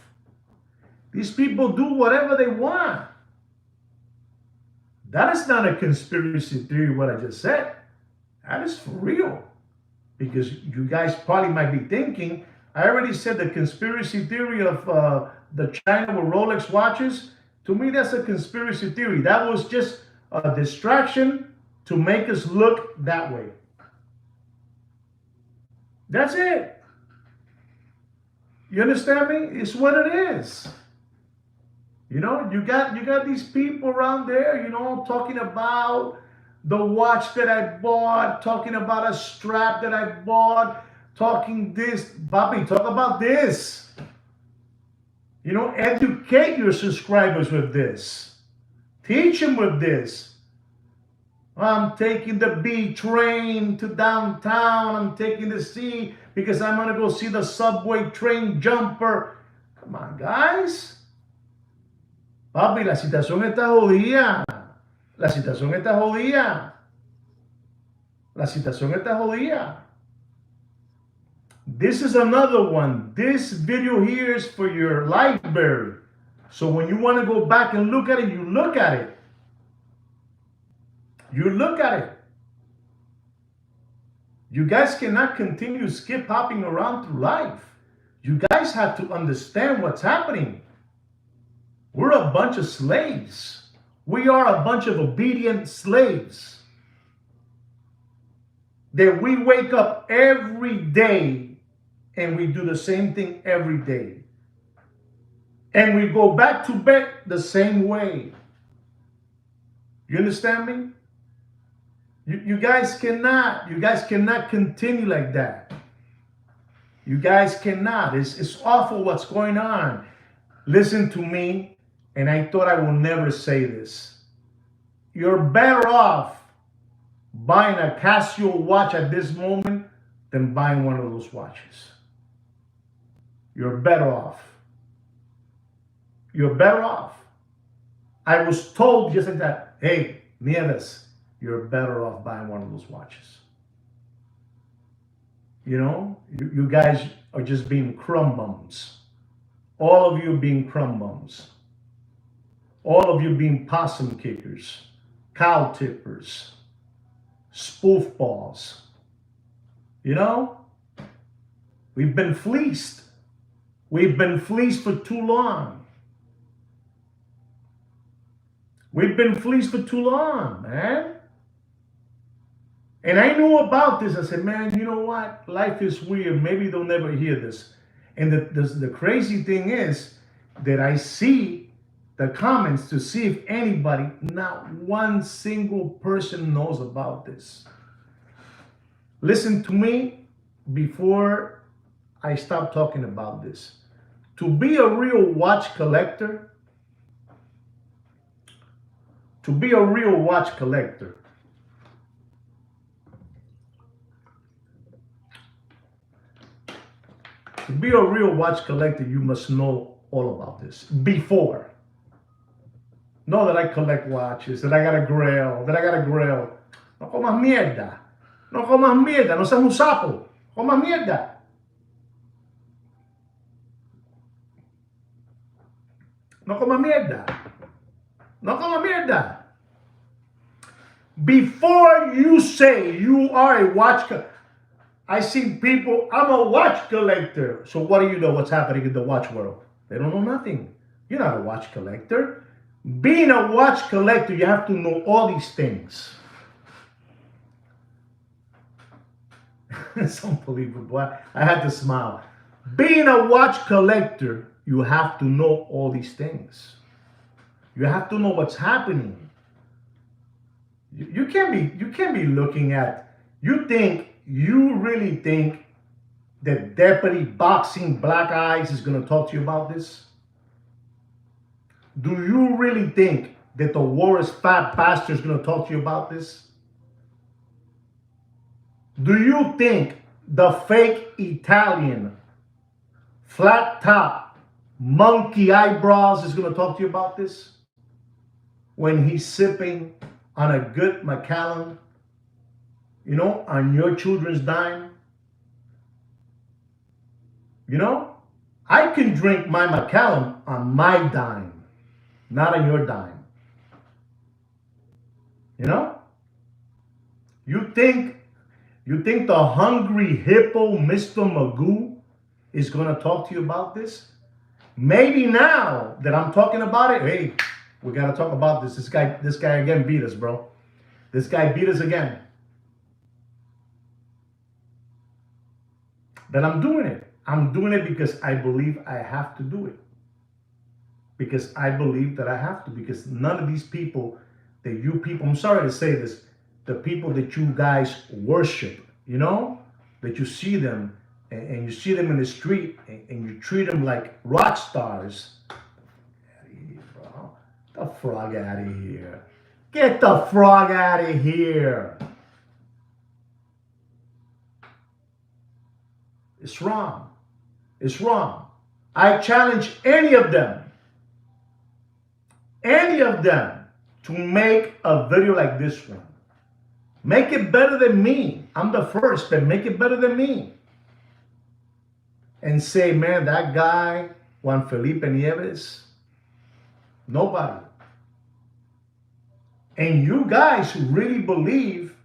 These people do whatever they want. That is not a conspiracy theory, what I just said. That is for real. Because you guys probably might be thinking, I already said the conspiracy theory of the China with Rolex watches. To me, that's a conspiracy theory. That was just a distraction to make us look that way. That's it. You understand me? It's what it is. You got these people around there, talking about the watch that I bought, talking about a strap that I bought, talking this. Bobby, talk about this. Educate your subscribers with this. Teach them with this. I'm taking the B train to downtown. I'm taking the C because I'm going to go see the subway train jumper. Come on, guys. Papi, la situación está jodida. La situación está jodida. La situación está jodida. This is another one. This video here is for your library. So when you want to go back and look at it, you look at it. You look at it. You guys cannot continue skip hopping around through life. You guys have to understand what's happening. We're a bunch of slaves. We are a bunch of obedient slaves. That we wake up every day and we do the same thing every day. And we go back to bed the same way. You understand me? You guys cannot continue like that. You guys cannot. It's awful what's going on. Listen to me, and I thought I will never say this. You're better off buying a Casio watch at this moment than buying one of those watches. You're better off. You're better off. I was told just like that, hey, Nieves, you're better off buying one of those watches. You guys are just being crumb bums. All of you being crumb bums. All of you being possum kickers, cow tippers, spoof balls. We've been fleeced. We've been fleeced for too long. We've been fleeced for too long, man. And I knew about this. I said, man, you know what? Life is weird. Maybe they'll never hear this. And the crazy thing is that I see the comments to see if anybody, not one single person knows about this. Listen to me before I stop talking about this. To be a real watch collector, you must know all about this before. Know that I collect watches, that I got a grail. No comas mierda. No seas un sapo. Comas mierda. No comas mierda. Before you say you are a watch collector, I see people, I'm a watch collector. So what do you know what's happening in the watch world? They don't know nothing. You're not a watch collector. Being a watch collector, you have to know all these things. It's unbelievable. I had to smile. Being a watch collector, you have to know all these things. You have to know what's happening. You can't be looking at, you really think that Deputy Boxing Black Eyes is going to talk to you about this? Do you really think that the Warriors Fat Bastard is going to talk to you about this? Do you think the fake Italian, flat top, monkey eyebrows is going to talk to you about this? When he's sipping on a good Macallan, you know, on your children's dime? You know, I can drink my Macallan on my dime, not on your dime. You know? You think the hungry hippo, Mr. Magoo, is going to talk to you about this? Maybe now that I'm talking about it, hey, we got to talk about this. This guy again beat us, bro. This guy beat us again. But I'm doing it. I'm doing it because I believe I have to do it. Because I believe that I have to. Because none of these people that you people, I'm sorry to say this, the people that you guys worship, you know, that you see them and you see them in the street and you treat them like rock stars. Get the frog out of here. Get the frog out of here. It's wrong. It's wrong. I challenge any of them to make a video like this one. Make it better than me. I'm the first, but make it better than me. And say, man, that guy, Juan Felipe Nieves, nobody. And you guys who really believe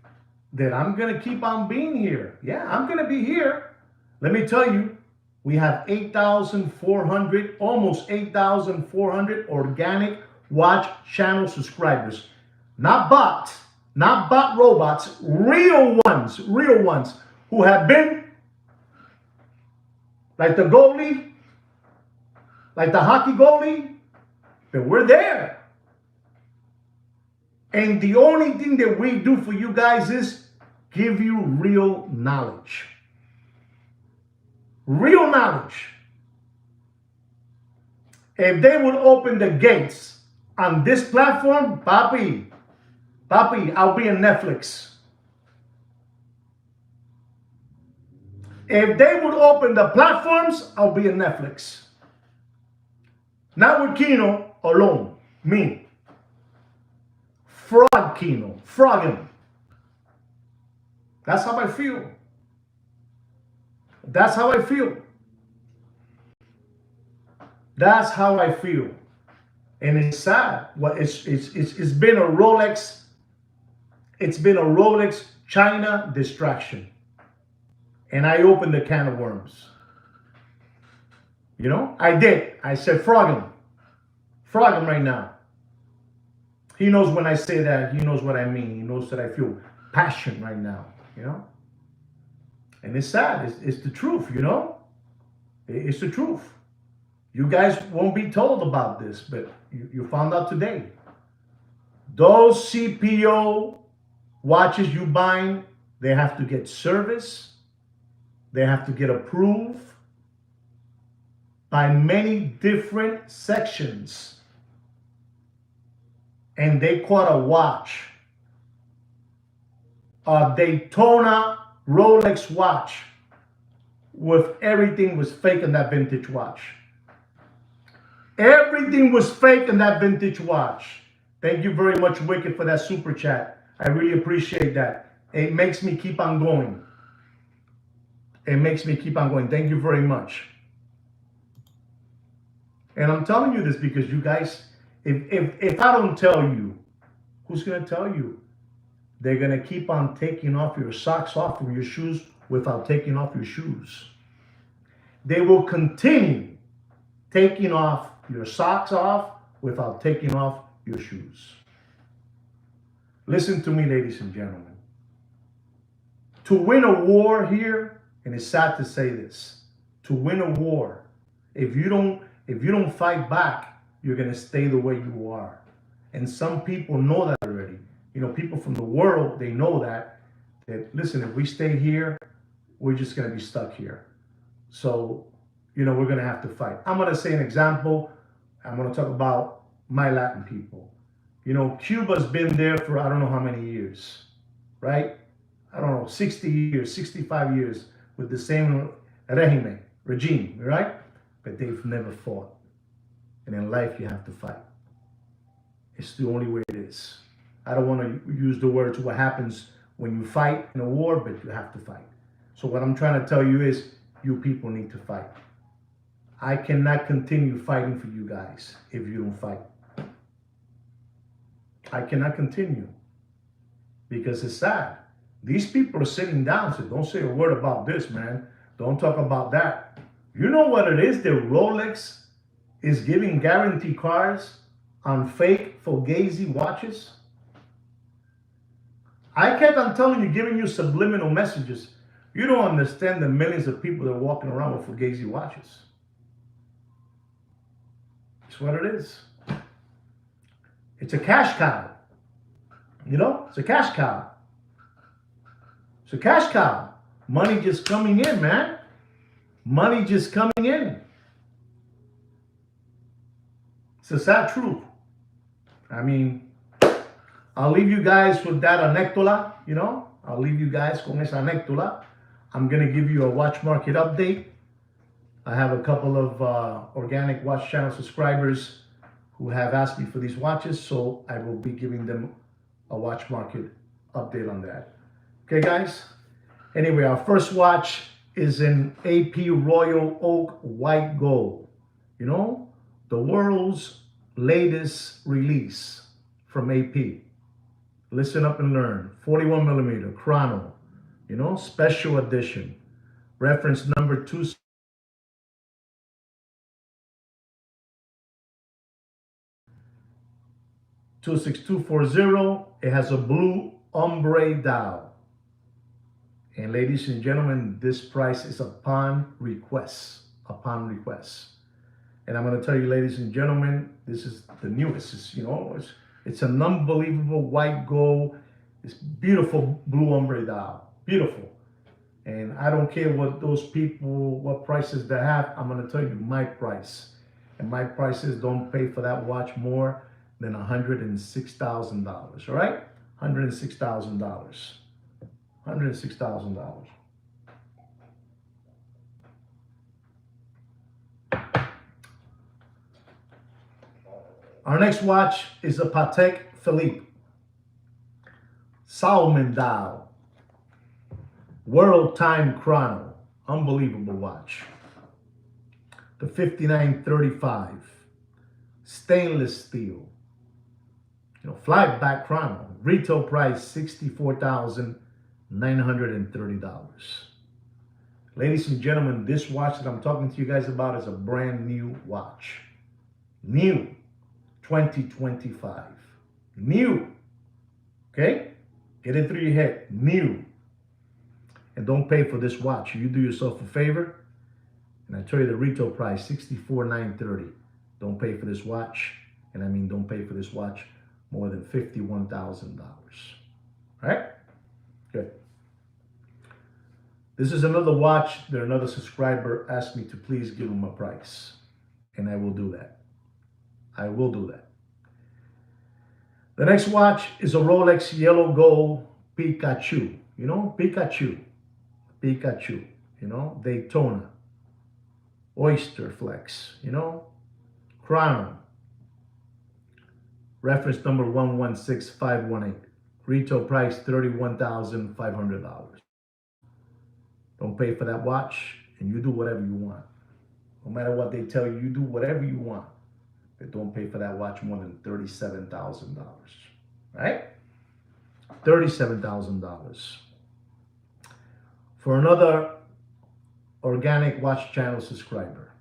that I'm going to keep on being here. Yeah, I'm going to be here. Let me tell you, we have 8,400, almost 8,400 organic watch channel subscribers. Not bots, not bot robots, real ones who have been like the goalie, like the hockey goalie, but we're there. And the only thing that we do for you guys is give you real knowledge. Real knowledge. If they would open the gates on this platform, papi, I'll be on Netflix. If they would open the platforms, I'll be on Netflix. Not with Kino alone, me. Frog Kino, frogging. That's how I feel. That's how I feel. That's how I feel. And it's sad. Well, it's been a Rolex. It's been a Rolex China distraction. And I opened a can of worms. You know, I did. I said, frog him. Frog him right now. He knows when I say that. He knows what I mean. He knows that I feel passion right now. You know? And it's sad. It's the truth, you know? It's the truth. You guys won't be told about this, but you found out today. Those CPO watches you buying, they have to get service. They have to get approved by many different sections. And they caught a watch, a Daytona Rolex watch, with everything was fake in that vintage watch. Everything was fake in that vintage watch. Thank you very much, Wicked, for that super chat. I really appreciate that. It makes me keep on going. It makes me keep on going. Thank you very much. And I'm telling you this because you guys, if I don't tell you, who's going to tell you? They're going to keep on taking off your socks off from your shoes without taking off your shoes. They will continue taking off your socks off without taking off your shoes. Listen to me, ladies and gentlemen. To win a war here, and it's sad to say this, to win a war, if you don't fight back, you're gonna stay the way you are. And some people know that already. You know, people from the world, they know that listen, if we stay here, we're just gonna be stuck here. So, you know, we're gonna have to fight. I'm gonna say an example. I'm gonna talk about my Latin people. You know, Cuba's been there for I don't know how many years, right? I don't know, 60 years, 65 years with the same regime, right? But they've never fought. And in life, you have to fight. It's the only way it is. I don't want to use the words what happens when you fight in a war, but you have to fight. So what I'm trying to tell you is you people need to fight. I cannot continue fighting for you guys if you don't fight. I cannot continue because it's sad. These people are sitting down, so don't say a word about this, man. Don't talk about that. You know what it is? The Rolex is giving guarantee cards on fake Fugazi watches. I kept on telling you, giving you subliminal messages. You don't understand the millions of people that are walking around with Fugazi watches. It's what it is. It's a cash cow. You know, it's a cash cow. It's a cash cow. Money just coming in, man. Money just coming in. It's a sad truth. I mean, I'll leave you guys with that anecdola, you know. I'll leave you guys con esa anecdola. I'm going to give you a watch market update. I have a couple of organic watch channel subscribers who have asked me for these watches, so I will be giving them a watch market update on that. Okay, guys? Anyway, our first watch is an AP Royal Oak White Gold. You know, the world's latest release from AP. Listen up and learn. 41 millimeter chrono, you know, special edition. Reference number 26240. It has a blue ombre dial. And ladies and gentlemen, this price is upon request. Upon request. And I'm going to tell you, ladies and gentlemen, this is the newest. It's, you know, it's an unbelievable white gold. It's beautiful blue ombre dial. Beautiful. And I don't care what those people, what prices they have. I'm going to tell you my price. And my prices don't pay for that watch more than $106,000. All right? $106,000. $106,000. Our next watch is a Patek Philippe Salomon dial, World Time Chrono, unbelievable watch. The 5935, stainless steel, you know, fly back chrono, retail price $64,930. Ladies and gentlemen, this watch that I'm talking to you guys about is a brand new watch. New. 2025. New. Okay? Get it through your head. New. And don't pay for this watch. You do yourself a favor. And I tell you the retail price, $64,930. Don't pay for this watch. And I mean don't pay for this watch more than $51,000. All right? Good. This is another watch that another subscriber asked me to please give him a price. And I will do that. I will do that. The next watch is a Rolex Yellow Gold Pikachu. You know, Pikachu. Pikachu. You know, Daytona. Oyster Flex. You know, Chrono. Reference number 116518. Retail price $31,500. Don't pay for that watch, and you do whatever you want. No matter what they tell you, you do whatever you want. But don't pay for that watch more than $37,000. Right? $37,000. For another organic watch channel subscriber,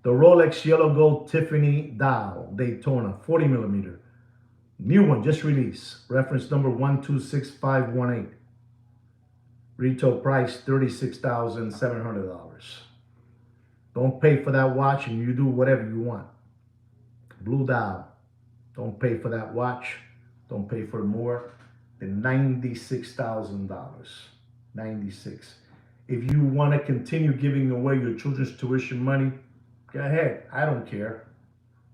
the Rolex Yellow Gold Tiffany Dial Daytona 40 millimeter. New one just released. Reference number 126518. Retail price $36,700. Don't pay for that watch and you do whatever you want. Blue dial. Don't pay for that watch. Don't pay for more than $96,000. 96. If you want to continue giving away your children's tuition money, go ahead. I don't care.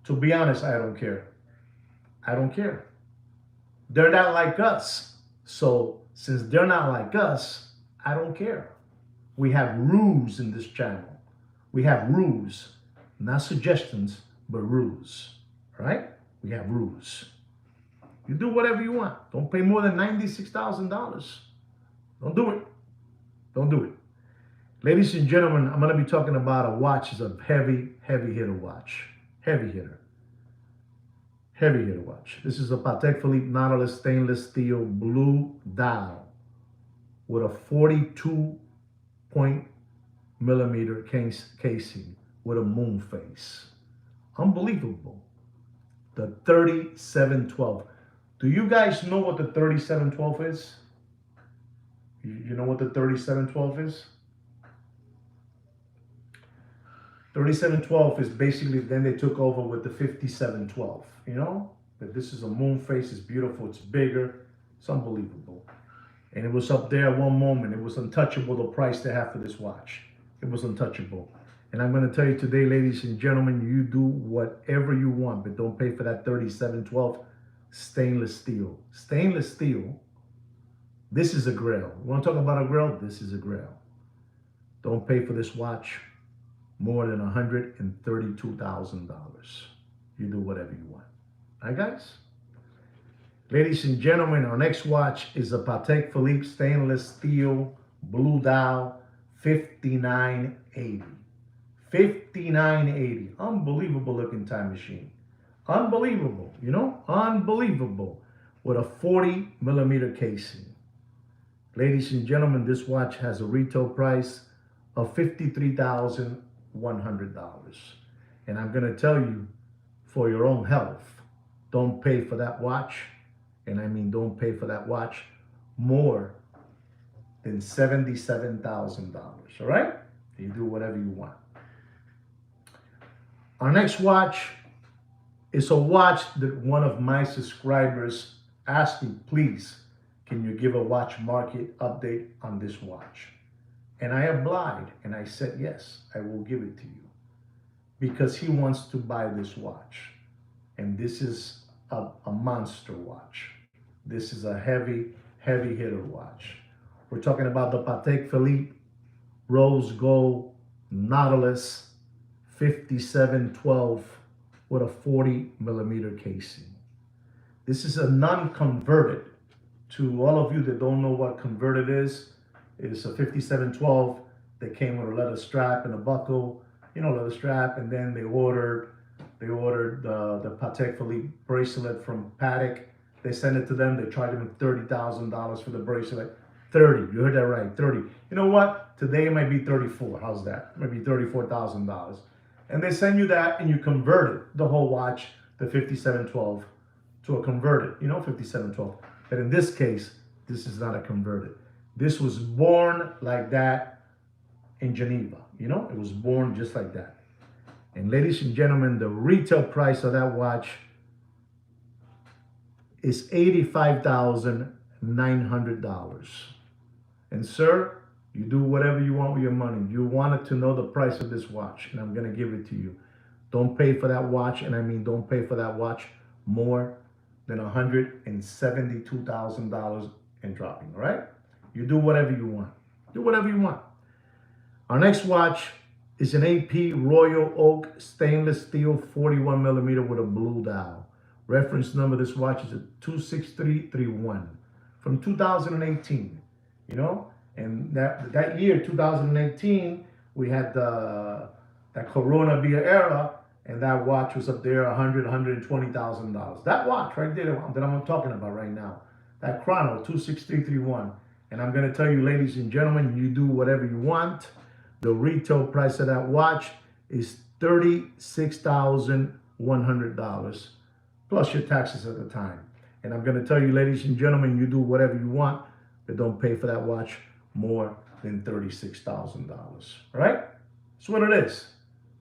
To be honest, I don't care. I don't care. They're not like us. So since they're not like us, I don't care. We have rules in this channel. We have rules, not suggestions, but rules. All right? We have rules. You do whatever you want. Don't pay more than $96,000. Don't do it. Don't do it. Ladies and gentlemen, I'm going to be talking about a watch. It's a heavy, heavy hitter watch. Heavy hitter. Heavy hitter watch. This is a Patek Philippe Nautilus stainless steel blue dial with a 42-millimeter casing with a moon face. Unbelievable. The 3712. Do you guys know what the 3712 is? You know what the 3712 is? 3712 is basically, then they took over with the 5712, you know? But this is a moon face, it's beautiful, it's bigger, it's unbelievable. And it was up there at one moment, it was untouchable, the price they have for this watch. It was untouchable. And I'm gonna tell you today, ladies and gentlemen, you do whatever you want, but don't pay for that 3712 stainless steel. Stainless steel, this is a grail. You wanna talk about a grail? This is a grail. Don't pay for this watch more than $132,000. You do whatever you want. All right, guys? Ladies and gentlemen, our next watch is a Patek Philippe stainless steel blue dial 5980. 5980. Unbelievable looking time machine. Unbelievable, you know? Unbelievable. With a 40-millimeter casing. Ladies and gentlemen, this watch has a retail price of $53,100. And I'm going to tell you, for your own health, don't pay for that watch. And I mean, don't pay for that watch more than $77,000. All right? You do whatever you want. Our next watch is a watch that one of my subscribers asked me, please, can you give a watch market update on this watch? And I obliged, and I said, yes, I will give it to you. Because he wants to buy this watch. And this is a monster watch. This is a heavy, heavy hitter watch. We're talking about the Patek Philippe Rose Gold Nautilus 5712 with a 40-millimeter casing. This is a non-converted. To all of you that don't know what converted is, it's a 5712 that came with a leather strap and a buckle, you know, leather strap, and then they ordered the Patek Philippe bracelet from Patek. They sent it to them. They charged them $30,000 for the bracelet. 30, you heard that right, 30. You know what? Today it might be 34. How's that? It might be $34,000. And they send you that, and you converted the whole watch, the 5712, to a converted, you know, 5712. But in this case, this is not a converted. This was born like that in Geneva, you know? It was born just like that. And ladies and gentlemen, the retail price of that watch is $85,900. And sir, you do whatever you want with your money. You wanted to know the price of this watch, and I'm gonna give it to you. Don't pay for that watch, and I mean don't pay for that watch more than $172,000 and dropping, all right? You do whatever you want. Do whatever you want. Our next watch is an AP Royal Oak stainless steel 41-millimeter with a blue dial. Reference number of this watch is a 26331 from 2018, you know? And that year, 2018, we had that Corona beer era, and that watch was up there $120,000. That watch right there that I'm talking about right now, that Chrono 26331, And I'm going to tell you, ladies and gentlemen, you do whatever you want. The retail price of that watch is $36,100 plus your taxes at the time. And I'm going to tell you, ladies and gentlemen, you do whatever you want, but don't pay for that watch more than $36,000. All right? It's what it is.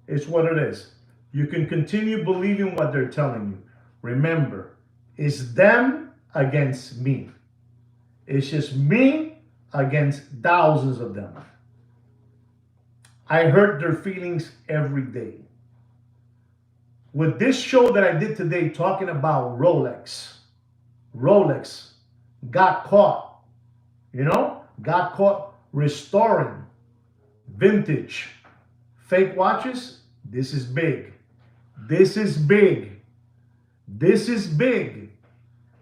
It's what it is. You can continue believing what they're telling you. Remember, it's them against me. It's just me against thousands of them. I hurt their feelings every day. With this show that I did today talking about Rolex got caught, got caught restoring vintage fake watches. This is big. This is big. This is big.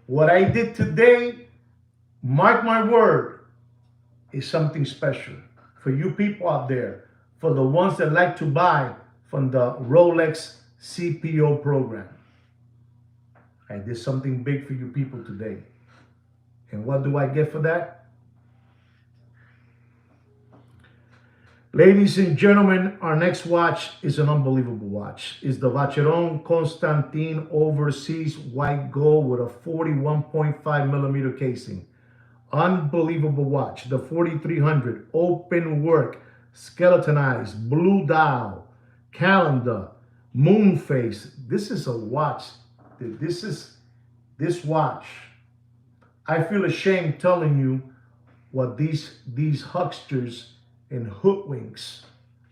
What I did today, mark my word, is something special for you people out there, for the ones that like to buy from the Rolex CPO program. I did something big for you people today. And what do I get for that? Ladies and gentlemen, our next watch is an unbelievable watch. It's the Vacheron Constantin Overseas White Gold with a 41.5 millimeter casing. Unbelievable watch. The 4300 open work, skeletonized, blue dial, calendar, moon face. This is a watch. This watch. I feel ashamed telling you what these hucksters and hoodwinks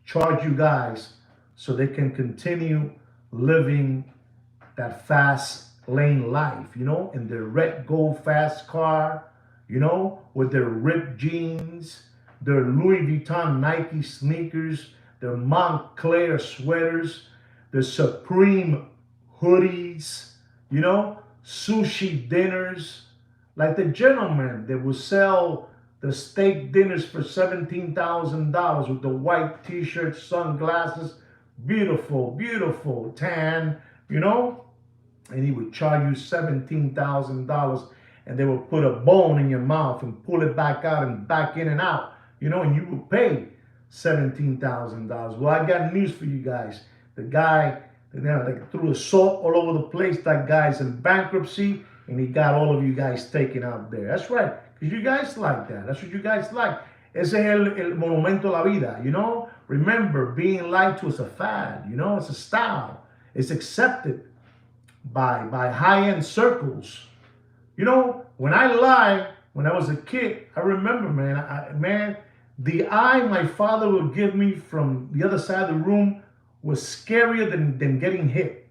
charge you guys so they can continue living that fast lane life, in their red gold fast car, with their ripped jeans, their Louis Vuitton Nike sneakers, their Montclair sweaters, their Supreme hoodies, sushi dinners, like the gentleman that will sell the steak dinners for $17,000 with the white t-shirt, sunglasses, beautiful, beautiful tan, and he would charge you $17,000, and they would put a bone in your mouth and pull it back out and back in and out, and you would pay $17,000. Well, I got news for you guys. The guy, they threw the salt all over the place. That guy's in bankruptcy, and he got all of you guys taken out there. That's right. Because you guys like that. That's what you guys like. Ese es el monumento de la vida, Remember, being lied to is a fad, It's a style. It's accepted by high-end circles. When I lied, when I was a kid, I remember, man, the eye my father would give me from the other side of the room was scarier than getting hit.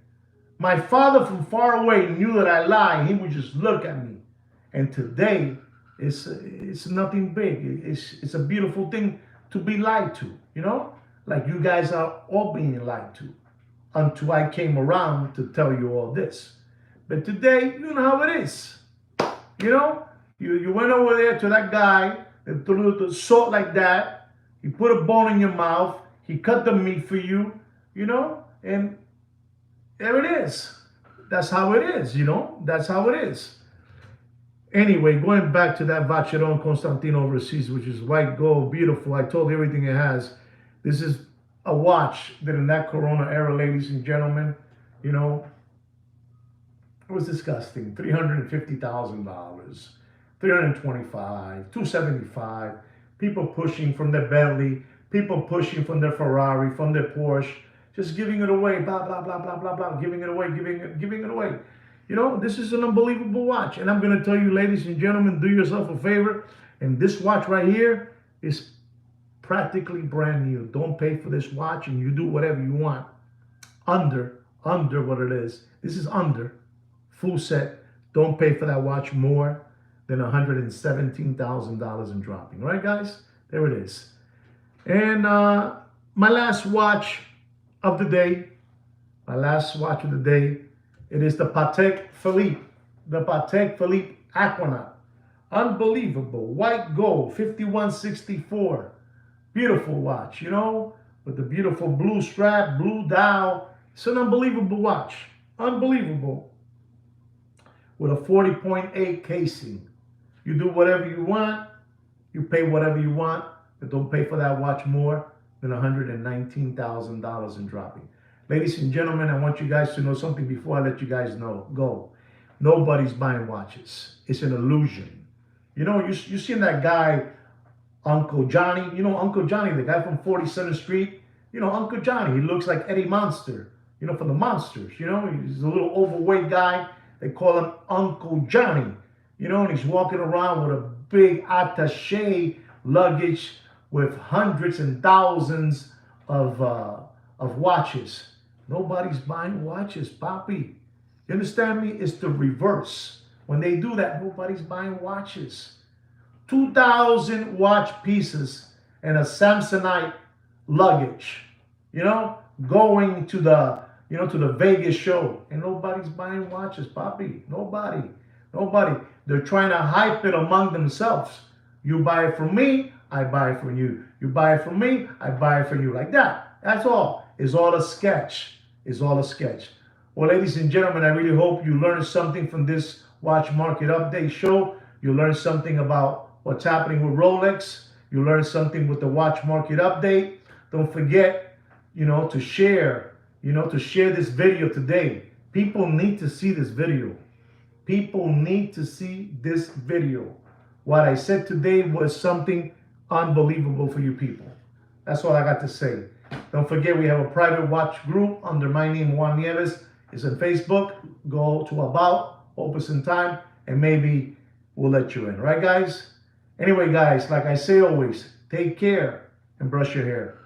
My father from far away knew that I lied. He would just look at me. And today, it's nothing big. It's a beautiful thing to be lied to, Like you guys are all being lied to until I came around to tell you all this. But today, you know how it is. You went over there to that guy and threw the salt like that. He put a bone in your mouth. He cut the meat for you, and there it is. That's how it is, That's how it is. Anyway, going back to that Vacheron Constantin Overseas, which is white gold, beautiful. I told you everything it has. This is a watch that in that Corona era, ladies and gentlemen, it was disgusting. $350,000, $325,000, $275,000. People pushing from their Bentley, people pushing from their Ferrari, from their Porsche, just giving it away, blah, blah, blah, blah, blah, blah, giving it away, giving it away. This is an unbelievable watch. And I'm going to tell you, ladies and gentlemen, do yourself a favor. And this watch right here is practically brand new. Don't pay for this watch, and you do whatever you want. Under what it is. This is under full set. Don't pay for that watch more than $117,000 in dropping. All right, guys? There it is. And my last watch of the day, it is the Patek Philippe. The Patek Philippe Aquanaut. Unbelievable. White gold, 5164. Beautiful watch, with the beautiful blue strap, blue dial. It's an unbelievable watch. Unbelievable. With a 40.8 casing. You do whatever you want. You pay whatever you want, but don't pay for that watch more than $119,000 in dropping. Ladies and gentlemen, I want you guys to know something before I let you guys know. Go. Nobody's buying watches. It's an illusion. You know, you seen that guy, Uncle Johnny? You know Uncle Johnny, the guy from 47th Street? You know, Uncle Johnny, he looks like Eddie Monster, you know, from the Monsters. You know, he's a little overweight guy. They call him Uncle Johnny. You know, and he's walking around with a big attaché luggage with hundreds and thousands of watches. Nobody's buying watches, Poppy. You understand me? It's the reverse. When they do that, nobody's buying watches. 2,000 watch pieces and a Samsonite luggage, you know, going to the, you know, to the Vegas show, and nobody's buying watches, Poppy. Nobody. They're trying to hype it among themselves. You buy it from me, I buy it from you. You buy it from me, I buy it from you. Like that. That's all. It's all a sketch. It's all a sketch. Well, ladies and gentlemen, I really hope you learned something from this Watch Market Update show. You learned something about what's happening with Rolex. You learned something with the Watch Market Update. Don't forget, you know, to share this video today. People need to see this video. People need to see this video. What I said today was something unbelievable for you people. That's all I got to say. Don't forget, we have a private watch group under my name, Juan Nieves. It's on Facebook. Go to About, open some time, and maybe we'll let you in. Right, guys? Anyway, guys, like I say always, take care and brush your hair.